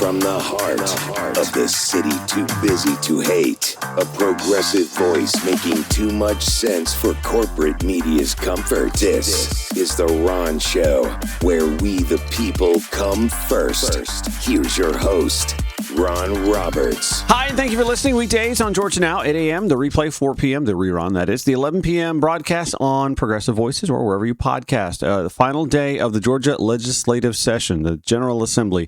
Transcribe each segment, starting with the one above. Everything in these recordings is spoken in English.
from the heart of the city too busy to hate. A progressive voice making too much sense for corporate media's comfort. This is The Ron Show, where we the people come first. Here's your host, Ron Roberts. Hi, and thank you for listening. Weekdays on Georgia Now, 8 a.m., the replay, 4 p.m., the rerun, that is. The 11 p.m. broadcast on Progressive Voices or wherever you podcast. The final day of the Georgia legislative session, the General Assembly.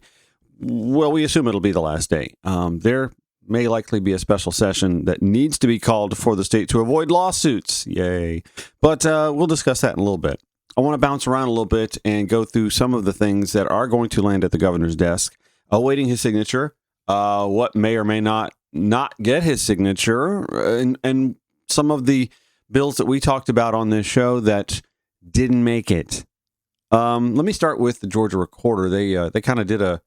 Well, we assume it'll be the last day. There may likely be a special session that needs to be called for the state to avoid lawsuits. Yay. But we'll discuss that in a little bit. I want to bounce around a little bit and go through some of the things that are going to land at the governor's desk, awaiting his signature. What may or may not get his signature, and some of the bills that we talked about on this show that didn't make it. Let me start with the Georgia Recorder. They kind of did a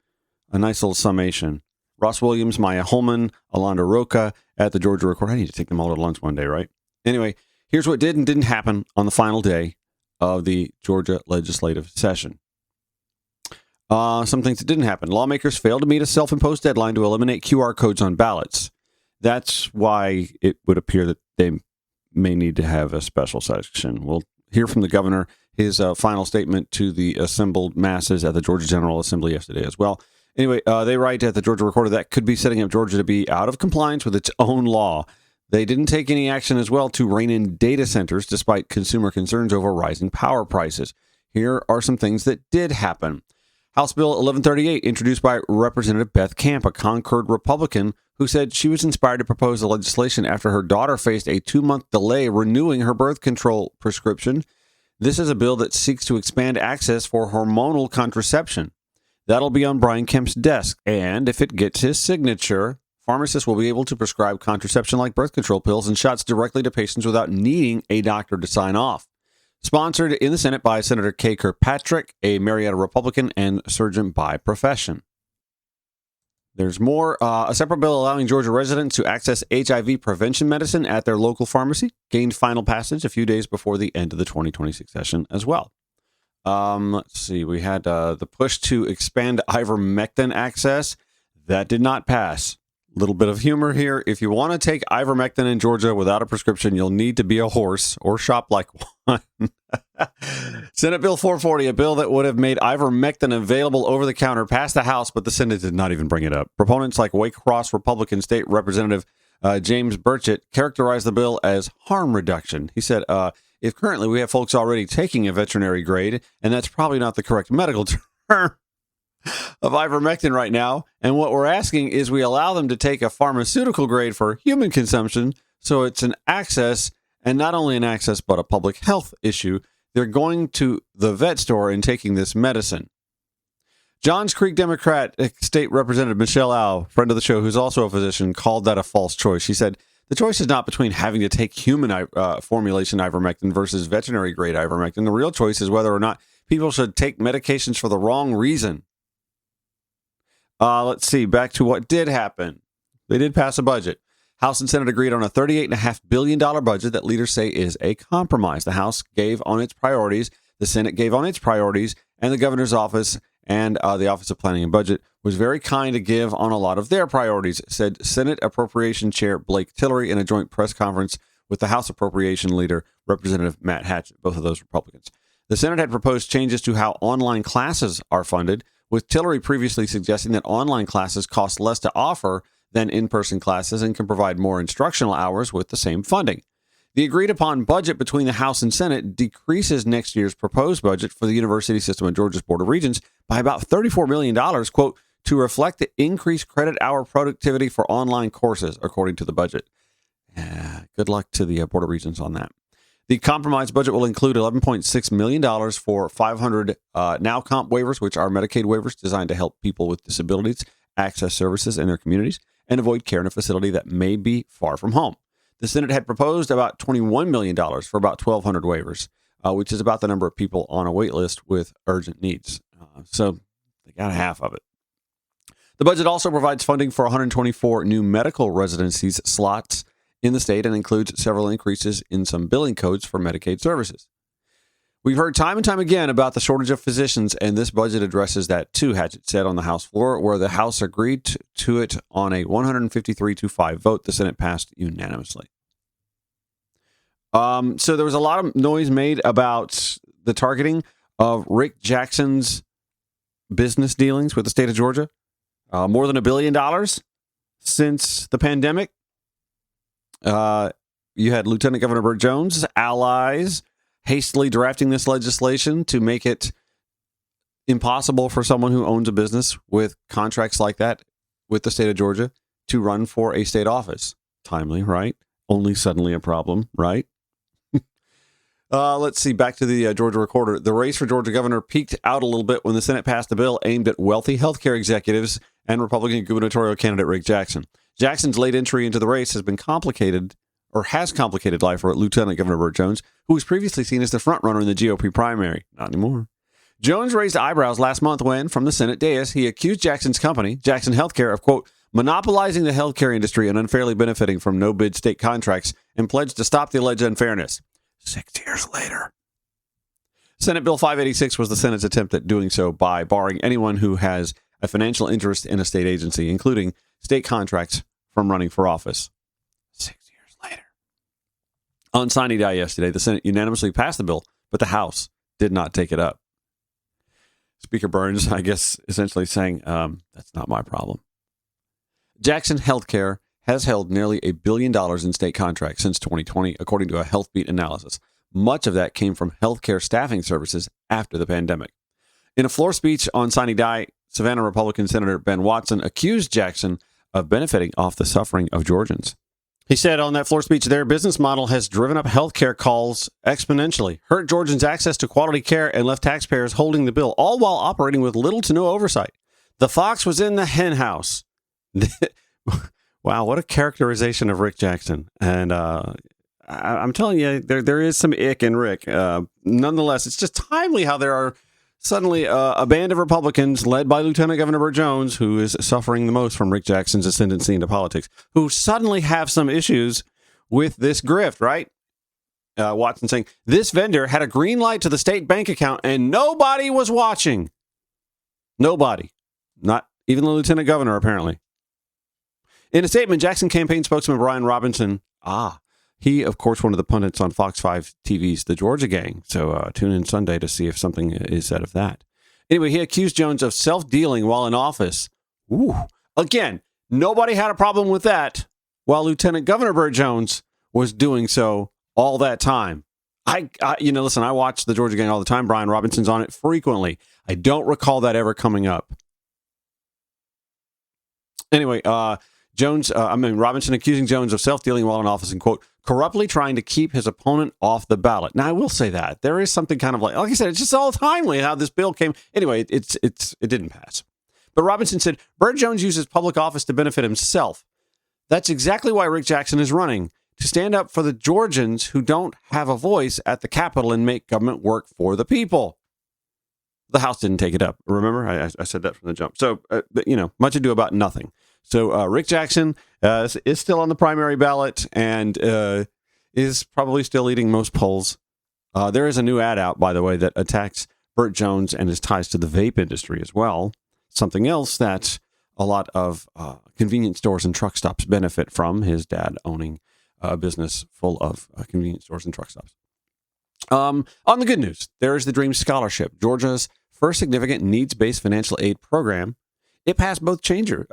nice little summation. Ross Williams, Maya Holman, Alondra Roca at the Georgia Recorder. I need to take them all to lunch one day, right? Anyway, here's what did and didn't happen on the final day of the Georgia legislative session. Some things that didn't happen. Lawmakers failed to meet a self-imposed deadline to eliminate QR codes on ballots. That's why it would appear that they may need to have a special session. We'll hear from the governor, his final statement to the assembled masses at the Georgia General Assembly yesterday as well. Anyway, they write at the Georgia Recorder that could be setting up Georgia to be out of compliance with its own law. They didn't take any action as well to rein in data centers despite consumer concerns over rising power prices. Here are some things that did happen. House Bill 1138, introduced by Representative Beth Camp, a Concord Republican, who said she was inspired to propose the legislation after her daughter faced a 2-month delay renewing her birth control prescription. This is a bill that seeks to expand access for hormonal contraception. That'll be on Brian Kemp's desk, and if it gets his signature, pharmacists will be able to prescribe contraception like birth control pills and shots directly to patients without needing a doctor to sign off. Sponsored in the Senate by Senator Kay Kirkpatrick, a Marietta Republican and surgeon by profession. There's more. A separate bill allowing Georgia residents to access HIV prevention medicine at their local pharmacy gained final passage a few days before the end of the 2026 session as well. Let's see. We had the push to expand ivermectin access. That did not pass. Little bit of humor here. If you want to take ivermectin in Georgia without a prescription, you'll need to be a horse or shop like one. Senate Bill 440, a bill that would have made ivermectin available over the counter, passed the House, but the Senate did not even bring it up. Proponents like Waycross Republican State Representative James Burchett characterized the bill as harm reduction. He said, if currently we have folks already taking a veterinary grade, and that's probably not the correct medical term, of ivermectin right now, and what we're asking is we allow them to take a pharmaceutical grade for human consumption, so it's an access, and not only an access, but a public health issue. They're going to the vet store and taking this medicine. Johns Creek Democrat State Representative Michelle Au, friend of the show, who's also a physician, called that a false choice. She said, the choice is not between having to take human formulation ivermectin versus veterinary grade ivermectin. The real choice is whether or not people should take medications for the wrong reason. Let's see, back to what did happen. They did pass a budget. House and Senate agreed on a $38.5 billion budget that leaders say is a compromise. The House gave on its priorities, the Senate gave on its priorities, and the governor's office and the Office of Planning and Budget was very kind to give on a lot of their priorities, said Senate Appropriation Chair Blake Tillery in a joint press conference with the House Appropriation Leader, Representative Matt Hatchett, both of those Republicans. The Senate had proposed changes to how online classes are funded, with Tillery previously suggesting that online classes cost less to offer than in-person classes and can provide more instructional hours with the same funding. The agreed-upon budget between the House and Senate decreases next year's proposed budget for the university system at Georgia's Board of Regents by about $34 million, quote, to reflect the increased credit hour productivity for online courses, according to the budget. Good luck to the Board of Regents on that. The compromise budget will include $11.6 million for 500 Now Comp waivers, which are Medicaid waivers designed to help people with disabilities access services in their communities and avoid care in a facility that may be far from home. The Senate had proposed about $21 million for about 1,200 waivers, which is about the number of people on a wait list with urgent needs. So they got half of it. The budget also provides funding for 124 new medical residencies slots in the state and includes several increases in some billing codes for Medicaid services. We've heard time and time again about the shortage of physicians, and this budget addresses that too, Hatchett said on the House floor, where the House agreed to it on a 153-5 vote. The Senate passed unanimously. So there was a lot of noise made about the targeting of Rick Jackson's business dealings with the state of Georgia. More than $1 billion since the pandemic. You had Lieutenant Governor Burt Jones' allies hastily drafting this legislation to make it impossible for someone who owns a business with contracts like that with the state of Georgia to run for a state office. Timely, right? Only suddenly a problem, right? Let's see. Back to the Georgia Recorder. The race for Georgia governor peaked out a little bit when the Senate passed a bill aimed at wealthy healthcare executives and Republican gubernatorial candidate Rick Jackson. Jackson's late entry into the race has complicated life for Lieutenant Governor Burt Jones, who was previously seen as the frontrunner in the GOP primary. Not anymore. Jones raised eyebrows last month when, from the Senate dais, he accused Jackson's company, Jackson Healthcare, of, quote, monopolizing the healthcare industry and unfairly benefiting from no-bid state contracts, and pledged to stop the alleged unfairness. 6 years later. Senate Bill 586 was the Senate's attempt at doing so by barring anyone who has a financial interest in a state agency, including state contracts, from running for office. 6 years later. On signing day yesterday, the Senate unanimously passed the bill, but the House did not take it up. Speaker Burns, I guess, essentially saying, that's not my problem. Jackson Healthcare has held nearly $1 billion in state contracts since 2020, according to a HealthBeat analysis. Much of that came from healthcare staffing services after the pandemic. In a floor speech on signing day, Savannah Republican Senator Ben Watson accused Jackson of benefiting off the suffering of Georgians. He said on that floor speech, their business model has driven up healthcare calls exponentially, hurt Georgians' access to quality care, and left taxpayers holding the bill, all while operating with little to no oversight. The fox was in the hen house. Wow, what a characterization of Rick Jackson. And I'm telling you, there is some ick in Rick. Nonetheless, it's just timely how there are suddenly a band of Republicans led by Lieutenant Governor Burt Jones, who is suffering the most from Rick Jackson's ascendancy into politics, who suddenly have some issues with this grift, right? Watson saying, this vendor had a green light to the state bank account and nobody was watching. Nobody. Not even the Lieutenant Governor, apparently. In a statement, Jackson campaign spokesman Brian Robinson, he, of course, one of the pundits on Fox 5 TV's The Georgia Gang. So tune in Sunday to see if something is said of that. Anyway, he accused Jones of self-dealing while in office. Ooh. Again, nobody had a problem with that while Lieutenant Governor Burt Jones was doing so all that time. Listen, I watch The Georgia Gang all the time. Brian Robinson's on it frequently. I don't recall that ever coming up. Anyway, Robinson accusing Jones of self-dealing while in office and, quote, corruptly trying to keep his opponent off the ballot. Now, I will say that. There is something kind of like I said, it's just all timely how this bill came. Anyway, it didn't pass. But Robinson said, Burt Jones uses public office to benefit himself. That's exactly why Rick Jackson is running, to stand up for the Georgians who don't have a voice at the Capitol and make government work for the people. The House didn't take it up. Remember? I said that from the jump. So, much ado about nothing. So Rick Jackson is still on the primary ballot and is probably still leading most polls. There is a new ad out, by the way, that attacks Burt Jones and his ties to the vape industry as well. Something else that a lot of convenience stores and truck stops benefit from, his dad owning a business full of convenience stores and truck stops. On the good news, there is the Dream Scholarship, Georgia's first significant needs-based financial aid program. It passed both chambers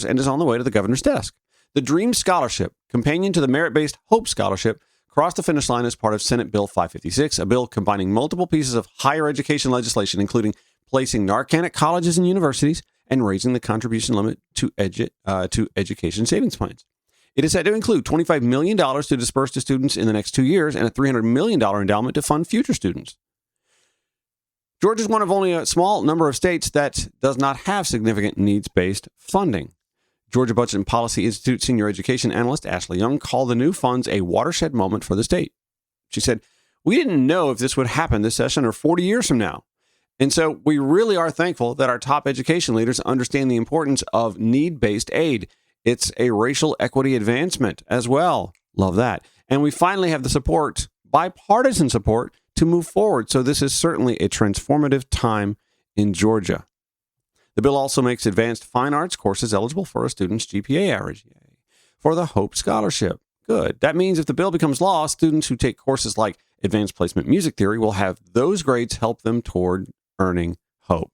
and is on the way to the governor's desk. The Dream Scholarship, companion to the merit-based Hope Scholarship, crossed the finish line as part of Senate Bill 556, a bill combining multiple pieces of higher education legislation, including placing Narcan at colleges and universities and raising the contribution limit to education savings plans. It is set to include $25 million to disperse to students in the next 2 years and a $300 million endowment to fund future students. Georgia is one of only a small number of states that does not have significant needs-based funding. Georgia Budget and Policy Institute senior education analyst Ashley Young called the new funds a watershed moment for the state. She said, we didn't know if this would happen this session or 40 years from now. And so we really are thankful that our top education leaders understand the importance of need-based aid. It's a racial equity advancement as well. Love that. And we finally have the support, bipartisan support, to move forward. So this is certainly a transformative time in Georgia. The bill also makes advanced fine arts courses eligible for a student's GPA average for the Hope Scholarship. Good. That means if the bill becomes law, students who take courses like advanced placement music theory will have those grades help them toward earning Hope.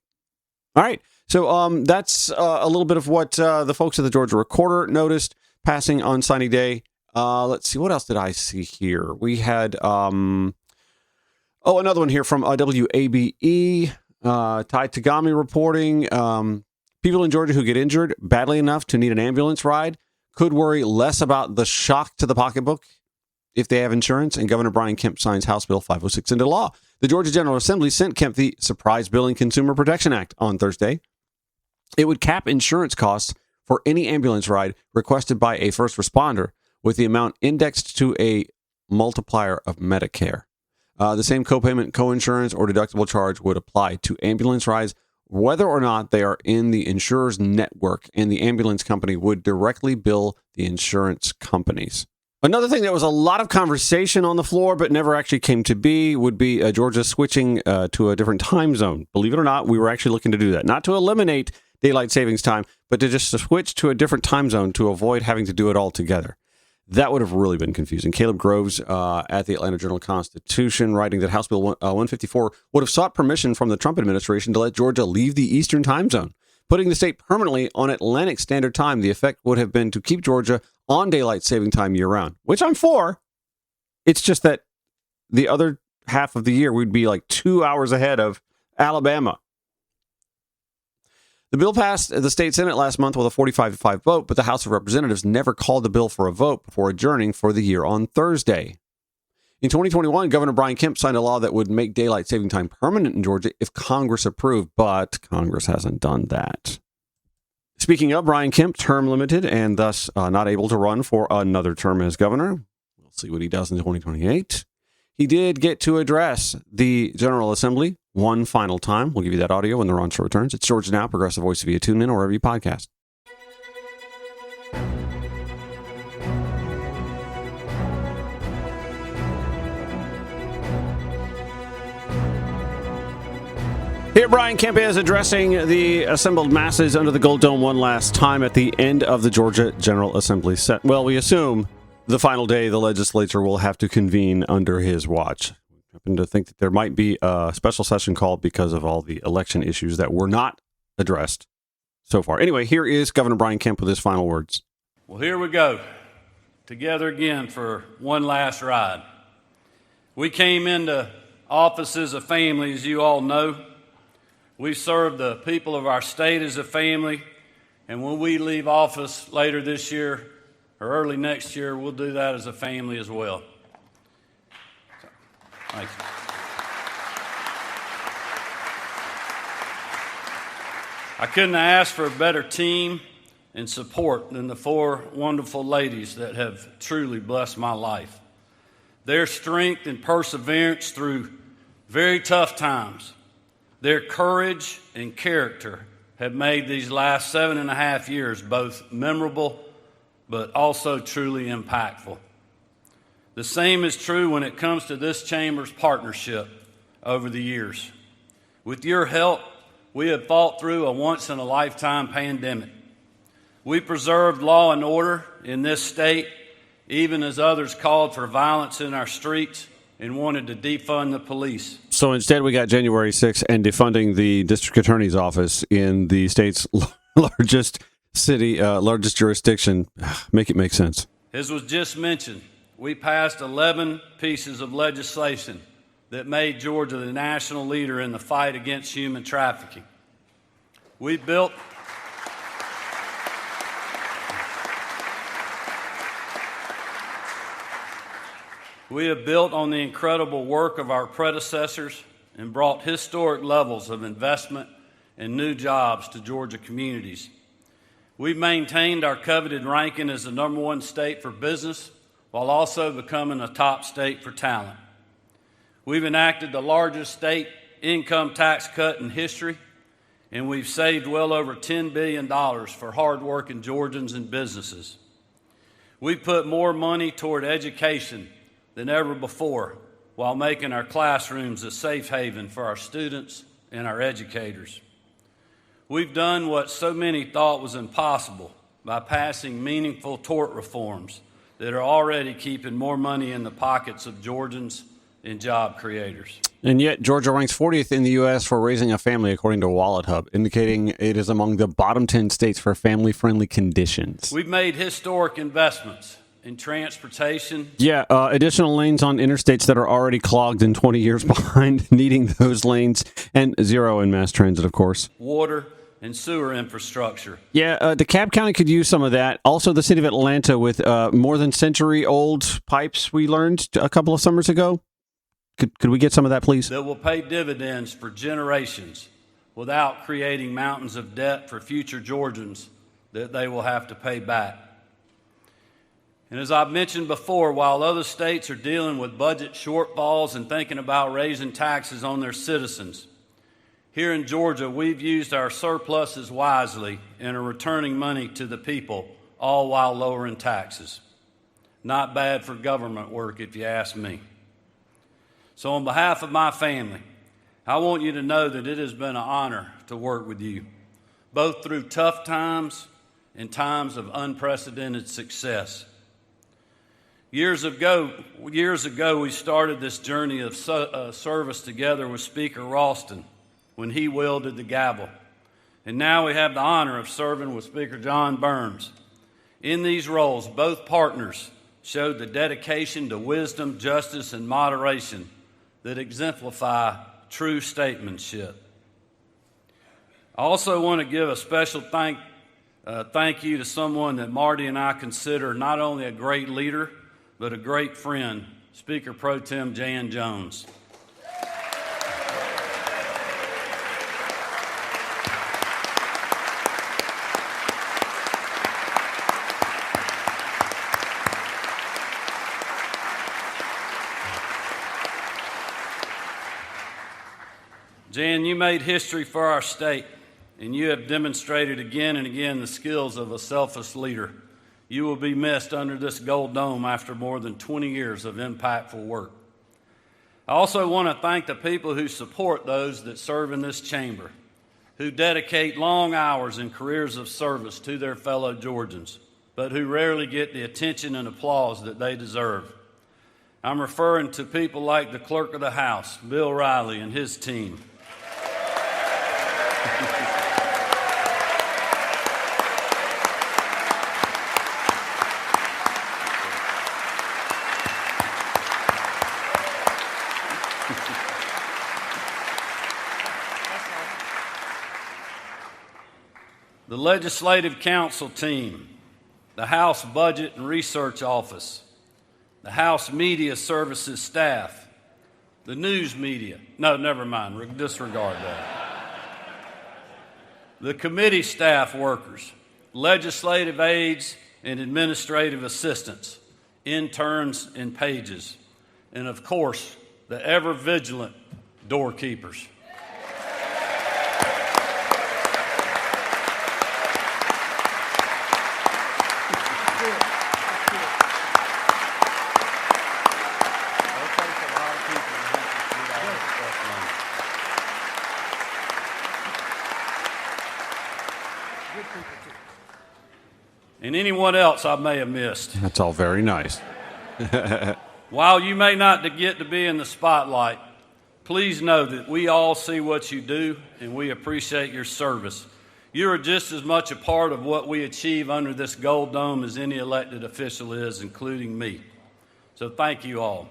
All right. So that's a little bit of what the folks at the Georgia Recorder noticed passing on signing day. Let's see. What else did I see here? We had, another one here from WABE. Tai Tagami reporting, people in Georgia who get injured badly enough to need an ambulance ride could worry less about the shock to the pocketbook if they have insurance, and Governor Brian Kemp signs House Bill 506 into law. The Georgia General Assembly sent Kemp the Surprise Billing Consumer Protection Act on Thursday. It would cap insurance costs for any ambulance ride requested by a first responder with the amount indexed to a multiplier of Medicare. The same copayment, coinsurance, or deductible charge would apply to ambulance rides, whether or not they are in the insurer's network, and the ambulance company would directly bill the insurance companies. Another thing that was a lot of conversation on the floor but never actually came to be would be Georgia switching to a different time zone. Believe it or not, we were actually looking to do that. Not to eliminate daylight savings time, but to just switch to a different time zone to avoid having to do it all together. That would have really been confusing. Caleb Groves at the Atlanta Journal-Constitution writing that House Bill 154 would have sought permission from the Trump administration to let Georgia leave the Eastern time zone, putting the state permanently on Atlantic Standard Time. The effect would have been to keep Georgia on daylight saving time year-round, which I'm for. It's just that the other half of the year we'd be like 2 hours ahead of Alabama. The bill passed the state Senate last month with a 45-5 vote, but the House of Representatives never called the bill for a vote before adjourning for the year on Thursday. In 2021, Governor Brian Kemp signed a law that would make daylight saving time permanent in Georgia if Congress approved, but Congress hasn't done that. Speaking of, Brian Kemp, term limited and thus not able to run for another term as governor. We'll see what he does in 2028. He did get to address the General Assembly one final time. We'll give you that audio when the Ron Show returns. It's Georgia Now, Progressive Voice via TuneIn or wherever you podcast. Here, Brian Kemp is addressing the assembled masses under the Gold Dome one last time at the end of the Georgia General Assembly set. Well, we assume the final day the legislature will have to convene under his watch. I happen to think that there might be a special session called because of all the election issues that were not addressed so far. Anyway, here is Governor Brian Kemp with his final words. Well, here we go, together again for one last ride. We came into office as a family, as you all know. We serve the people of our state as a family, and when we leave office later this year or early next year, we'll do that as a family as well. So, thank you. I couldn't ask for a better team and support than the four wonderful ladies that have truly blessed my life. Their strength and perseverance through very tough times, their courage and character have made these last 7.5 years both memorable but also truly impactful. The same is true when it comes to this chamber's partnership over the years. With your help, we have fought through a once-in-a-lifetime pandemic. We preserved law and order in this state, even as others called for violence in our streets and wanted to defund the police. So instead, we got January 6th and defunding the district attorney's office in the state's largest city, largest jurisdiction. Make it make sense. As was just mentioned, we passed 11 pieces of legislation that made Georgia the national leader in the fight against human trafficking. We have built on the incredible work of our predecessors and brought historic levels of investment and new jobs to Georgia communities. We've maintained our coveted ranking as the #1 state for business while also becoming a top state for talent. We've enacted the largest state income tax cut in history, and we've saved well over $10 billion for hardworking Georgians and businesses. We've put more money toward education than ever before, while making our classrooms a safe haven for our students and our educators. We've done what so many thought was impossible by passing meaningful tort reforms that are already keeping more money in the pockets of Georgians and job creators. And yet, Georgia ranks 40th in the U.S. for raising a family, according to Wallet Hub, indicating it is among the bottom 10 states for family-friendly conditions. We've made historic investments in transportation. Yeah, additional lanes on interstates that are already clogged and 20 years behind, needing those lanes, and zero in mass transit, of course. Water and sewer infrastructure. Yeah, DeKalb County could use some of that. Also, the city of Atlanta with more than century-old pipes we learned a couple of summers ago. Could we get some of that, please? That will pay dividends for generations without creating mountains of debt for future Georgians that they will have to pay back. And as I've mentioned before, while other states are dealing with budget shortfalls and thinking about raising taxes on their citizens, here in Georgia, we've used our surpluses wisely and are returning money to the people, all while lowering taxes. Not bad for government work, if you ask me. So on behalf of my family, I want you to know that it has been an honor to work with you, both through tough times and times of unprecedented success. Years ago, we started this journey of service together with Speaker Ralston when he wielded the gavel. And now we have the honor of serving with Speaker John Burns. In these roles, both partners showed the dedication to wisdom, justice, and moderation that exemplify true statesmanship. I also want to give a special thank you to someone that Marty and I consider not only a great leader, but a great friend, Speaker Pro Tem Jan Jones. Jan, you made history for our state, and you have demonstrated again and again the skills of a selfless leader. You will be missed under this gold dome after more than 20 years of impactful work. I also want to thank the people who support those that serve in this chamber, who dedicate long hours and careers of service to their fellow Georgians, but who rarely get the attention and applause that they deserve. I'm referring to people like the Clerk of the House, Bill Riley, and his team. The Legislative Council team, the House Budget and Research Office, the House Media Services staff, the news media. No, never mind, disregard that. The committee staff workers, legislative aides and administrative assistants, interns and pages, and of course, the ever-vigilant doorkeepers. And anyone else I may have missed. That's all very nice. While you may not get to be in the spotlight, please know that we all see what you do and we appreciate your service. You are just as much a part of what we achieve under this gold dome as any elected official is, including me. So thank you all.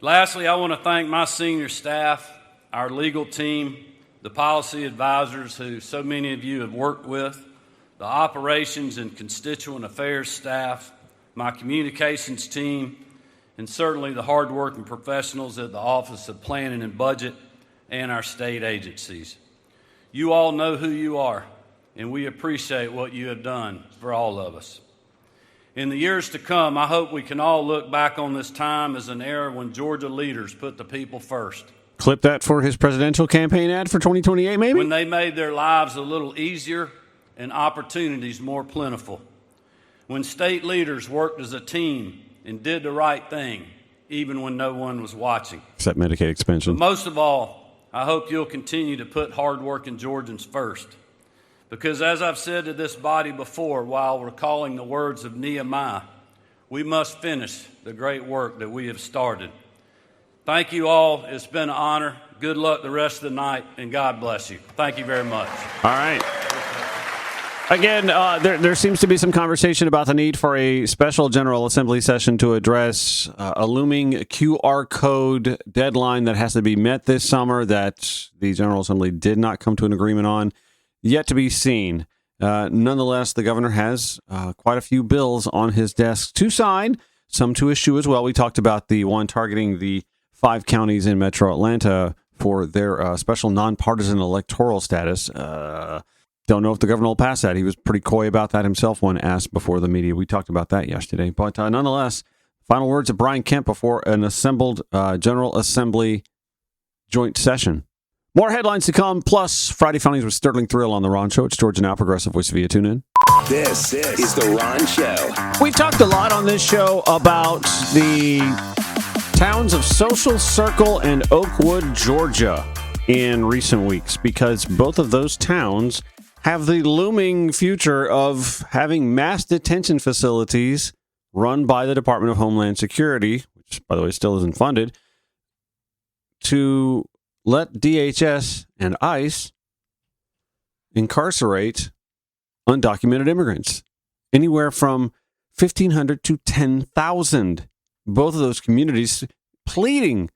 Lastly, I want to thank my senior staff, our legal team, the policy advisors who so many of you have worked with, the operations and constituent affairs staff, my communications team, and certainly the hardworking professionals at the Office of Planning and Budget and our state agencies. You all know who you are, and we appreciate what you have done for all of us. In the years to come, I hope we can all look back on this time as an era when Georgia leaders put the people first. Clip that for his presidential campaign ad for 2028, maybe? When they made their lives a little easier and opportunities more plentiful. When state leaders worked as a team and did the right thing, even when no one was watching. Except Medicaid expansion. But most of all, I hope you'll continue to put hardworking Georgians first. Because as I've said to this body before, while recalling the words of Nehemiah, we must finish the great work that we have started. Thank you all. It's been an honor. Good luck the rest of the night, and God bless you. Thank you very much. All right. Again, there seems to be some conversation about the need for a special General Assembly session to address a looming QR code deadline that has to be met this summer that the General Assembly did not come to an agreement on. Yet to be seen. Nonetheless, the governor has quite a few bills on his desk to sign, some to issue as well. We talked about the one targeting the 5 counties in Metro Atlanta for their special nonpartisan electoral status. Don't know if the governor will pass that. He was pretty coy about that himself when asked before the media. We talked about that yesterday. But nonetheless, final words of Brian Kemp before an assembled General Assembly joint session. More headlines to come, plus Friday Funnies with Sterling Thrill on The Ron Show. It's Georgia Now, Progressive Voice via TuneIn. This is The Ron Show. We've talked a lot on this show about the towns of Social Circle and Oakwood, Georgia in recent weeks, because both of those towns have the looming future of having mass detention facilities run by the Department of Homeland Security, which, by the way, still isn't funded, to let DHS and ICE incarcerate undocumented immigrants, anywhere from 1,500 to 10,000. Both of those communities pleading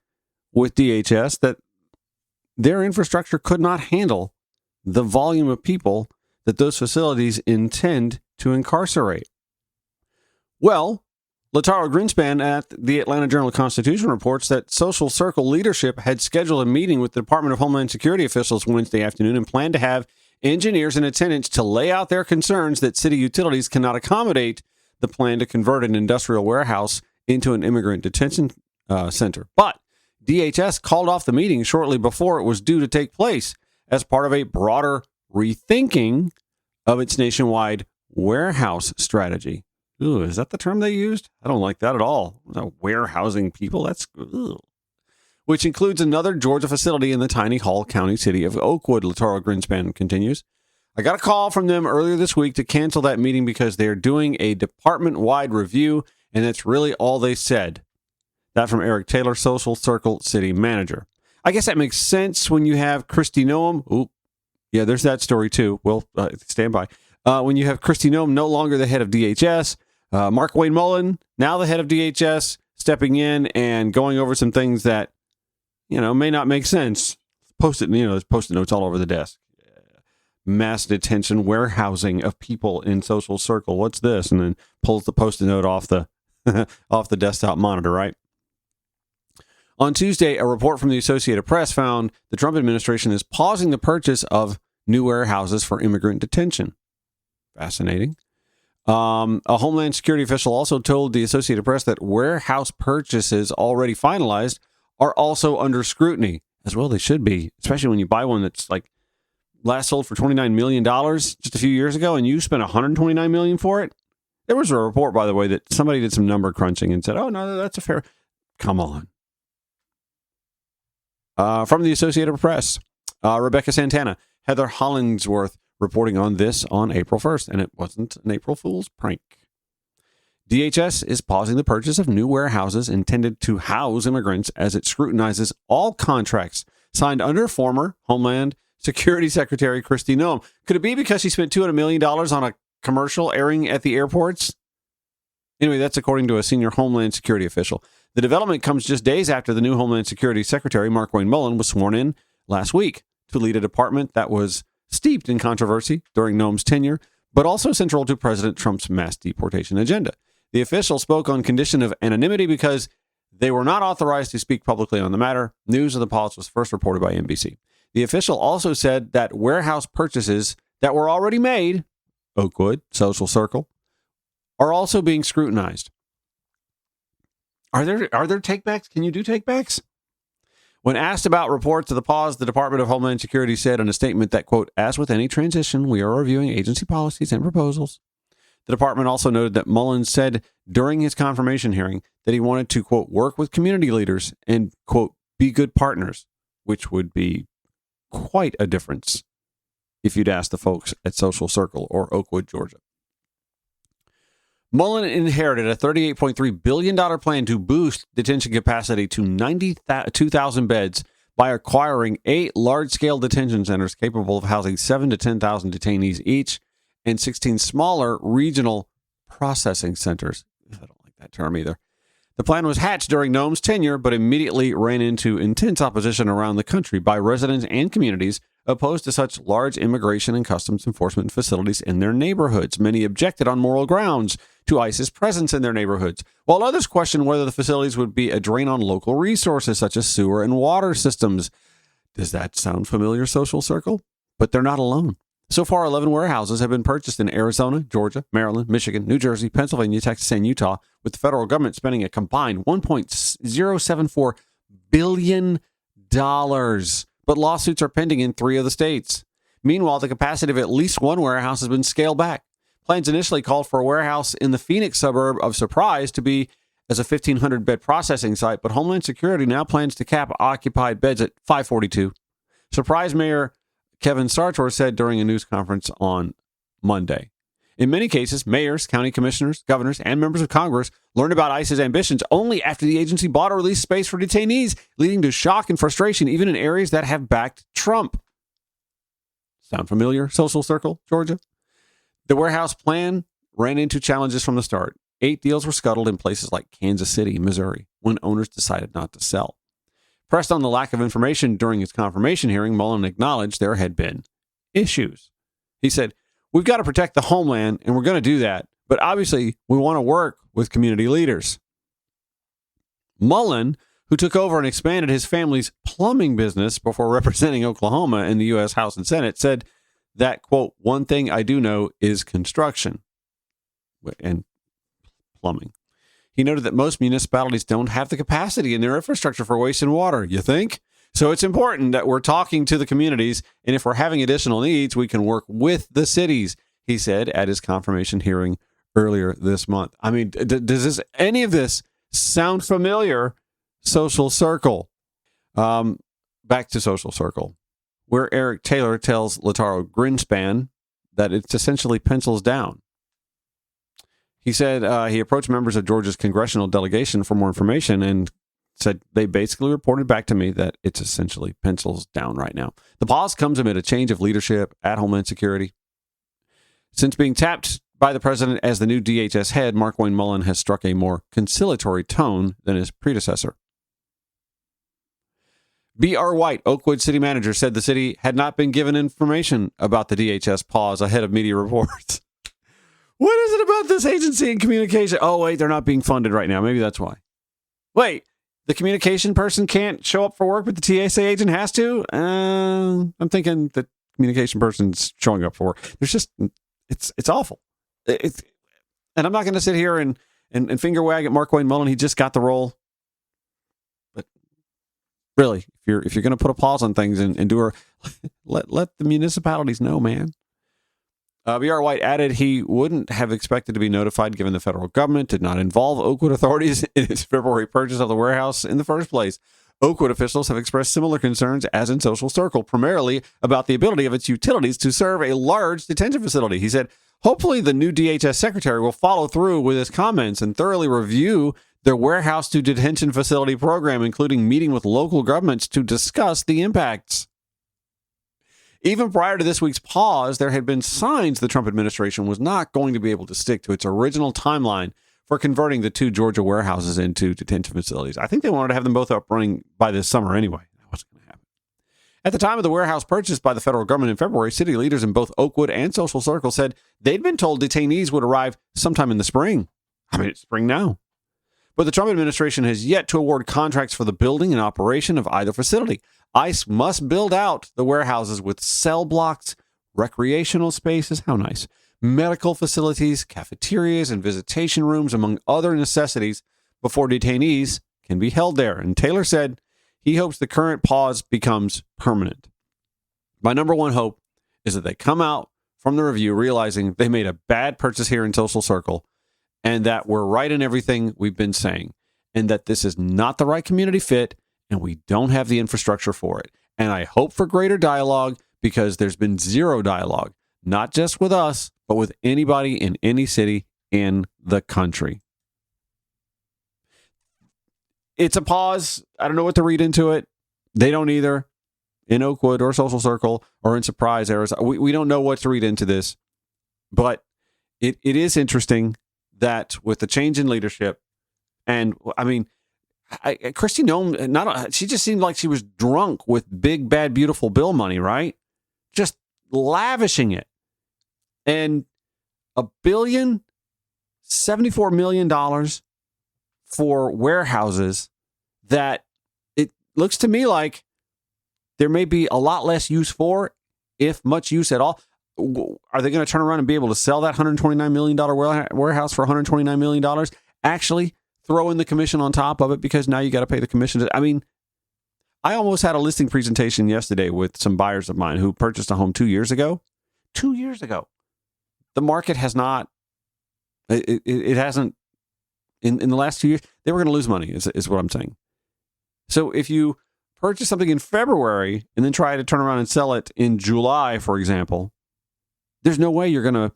with DHS that their infrastructure could not handle the volume of people that those facilities intend to incarcerate. Well, Lataro Greenspan at the Atlanta Journal-Constitution reports that Social Circle leadership had scheduled a meeting with the Department of Homeland Security officials Wednesday afternoon and planned to have engineers in attendance to lay out their concerns that city utilities cannot accommodate the plan to convert an industrial warehouse into an immigrant detention center. But DHS called off the meeting shortly before it was due to take place as part of a broader rethinking of its nationwide warehouse strategy. Ooh, is that the term they used? I don't like that at all. Warehousing people, that's... Ugh. Which includes another Georgia facility in the tiny Hall County city of Oakwood, Lataro Greenspan continues. I got a call from them earlier this week to cancel that meeting because they're doing a department-wide review, and that's really all they said. That from Eric Taylor, Social Circle City Manager. I guess that makes sense when you have Kristi Noem. Ooh, yeah, there's that story too. Well, stand by. When you have Kristi Noem no longer the head of DHS, Mark Wayne Mullen, now the head of DHS, stepping in and going over some things that, may not make sense. There's Post-it notes all over the desk. Mass detention, warehousing of people in Social Circle. What's this? And then pulls the Post-it note off the off the desktop monitor, right? On Tuesday, a report from the Associated Press found the Trump administration is pausing the purchase of new warehouses for immigrant detention. Fascinating. A Homeland Security official also told the Associated Press that warehouse purchases already finalized are also under scrutiny, as well they should be, especially when you buy one that's like last sold for $29 million just a few years ago, and you spent $129 million for it. There was a report, by the way, that somebody did some number crunching and said, oh, no, that's a fair... Come on. From the Associated Press, Rebecca Santana, Heather Hollingsworth reporting on this on April 1st, and it wasn't an April Fool's prank. DHS is pausing the purchase of new warehouses intended to house immigrants as it scrutinizes all contracts signed under former Homeland Security Secretary Kristi Noem. Could it be because she spent $200 million on a commercial airing at the airports? Anyway, that's according to a senior Homeland Security official. The development comes just days after the new Homeland Security Secretary, Mark Wayne Mullen, was sworn in last week to lead a department that was steeped in controversy during Noem's tenure, but also central to President Trump's mass deportation agenda. The official spoke on condition of anonymity because they were not authorized to speak publicly on the matter. News of the pause was first reported by NBC. The official also said that warehouse purchases that were already made, Oakwood, Social Circle, are also being scrutinized. Are there takebacks? Can you do takebacks? When asked about reports of the pause, the Department of Homeland Security said in a statement that, quote, as with any transition, we are reviewing agency policies and proposals. The department also noted that Mullen said during his confirmation hearing that he wanted to, quote, work with community leaders and, quote, be good partners, which would be quite a difference if you'd ask the folks at Social Circle or Oakwood, Georgia. Mullen inherited a $38.3 billion plan to boost detention capacity to 92,000 beds by acquiring 8 large-scale detention centers capable of housing 7,000 to 10,000 detainees each and 16 smaller regional processing centers. I don't like that term either. The plan was hatched during Noem's tenure, but immediately ran into intense opposition around the country by residents and communities opposed to such large immigration and customs enforcement facilities in their neighborhoods. Many objected on moral grounds to ICE's presence in their neighborhoods, while others questioned whether the facilities would be a drain on local resources such as sewer and water systems. Does that sound familiar, Social Circle? But they're not alone. So far, 11 warehouses have been purchased in Arizona, Georgia, Maryland, Michigan, New Jersey, Pennsylvania, Texas, and Utah, with the federal government spending a combined $1.074 billion. But lawsuits are pending in 3 of the states. Meanwhile, the capacity of at least one warehouse has been scaled back. Plans initially called for a warehouse in the Phoenix suburb of Surprise to be as a 1,500-bed processing site, but Homeland Security now plans to cap occupied beds at 542. Surprise Mayor Kevin Sartor said during a news conference on Monday. In many cases, mayors, county commissioners, governors, and members of Congress learned about ICE's ambitions only after the agency bought or released space for detainees, leading to shock and frustration even in areas that have backed Trump. Sound familiar, Social Circle, Georgia? The warehouse plan ran into challenges from the start. 8 deals were scuttled in places like Kansas City, Missouri, when owners decided not to sell. Pressed on the lack of information during his confirmation hearing, Mullen acknowledged there had been issues. He said, "We've got to protect the homeland, and we're going to do that. But obviously, we want to work with community leaders." Mullen, who took over and expanded his family's plumbing business before representing Oklahoma in the U.S. House and Senate, said that, quote, "One thing I do know is construction and plumbing." He noted that most municipalities don't have the capacity in their infrastructure for waste and water. You think? So it's important that we're talking to the communities, and if we're having additional needs, we can work with the cities, he said at his confirmation hearing earlier this month. I mean, does any of this sound familiar, Social Circle? Back to Social Circle, where Eric Taylor tells Lataro Greenspan that it's essentially pencils down. He said he approached members of Georgia's congressional delegation for more information and said they basically reported back to me that it's essentially pencils down right now. The pause comes amid a change of leadership at Homeland Security. Since being tapped by the president as the new DHS head, Mark Wayne Mullen has struck a more conciliatory tone than his predecessor. B.R. White, Oakwood city manager, said the city had not been given information about the DHS pause ahead of media reports. What is it about this agency and communication? Oh, wait, they're not being funded right now. Maybe that's why. Wait, the communication person can't show up for work, but the TSA agent has to? I'm thinking the communication person's showing up for work. There's just, it's awful. And I'm not going to sit here and finger wag at Mark Wayne Mullen. He just got the role. But really, if you're going to put a pause on things and do let the municipalities know, man. B.R. White added he wouldn't have expected to be notified given the federal government did not involve Oakwood authorities in its February purchase of the warehouse in the first place. Oakwood officials have expressed similar concerns as in Social Circle, primarily about the ability of its utilities to serve a large detention facility. He said, hopefully the new DHS secretary will follow through with his comments and thoroughly review their warehouse to detention facility program, including meeting with local governments to discuss the impacts. Even prior to this week's pause, there had been signs the Trump administration was not going to be able to stick to its original timeline for converting the 2 Georgia warehouses into detention facilities. I think they wanted to have them both up running by this summer anyway. That wasn't going to happen. At the time of the warehouse purchased by the federal government in February, city leaders in both Oakwood and Social Circle said they'd been told detainees would arrive sometime in the spring. I mean, it's spring now. But the Trump administration has yet to award contracts for the building and operation of either facility. ICE must build out the warehouses with cell blocks, recreational spaces, how nice, medical facilities, cafeterias, and visitation rooms, among other necessities, before detainees can be held there. And Taylor said he hopes the current pause becomes permanent. My number one hope is that they come out from the review, realizing they made a bad purchase here in Social Circle and that we're right in everything we've been saying and that this is not the right community fit and we don't have the infrastructure for it. And I hope for greater dialogue because there's been zero dialogue, not just with us, but with anybody in any city in the country. It's a pause. I don't know what to read into it. They don't either. In Oakwood or Social Circle or in Surprise, Arizona. We don't know what to read into this. But it is interesting that with the change in leadership, and I mean, Kristi Noem, she just seemed like she was drunk with big, bad, beautiful bill money, right? Just lavishing it. And $1.074 billion for warehouses that it looks to me like there may be a lot less use for, if much use at all. Are they going to turn around and be able to sell that $129 million warehouse for $129 million? Actually, throw in the commission on top of it because now you got to pay the commission. I mean, I almost had a listing presentation yesterday with some buyers of mine who purchased a home 2 years ago. 2 years ago. The market has not, it hasn't, in the last 2 years, they were going to lose money is what I'm saying. So if you purchase something in February and then try to turn around and sell it in July, for example, there's no way the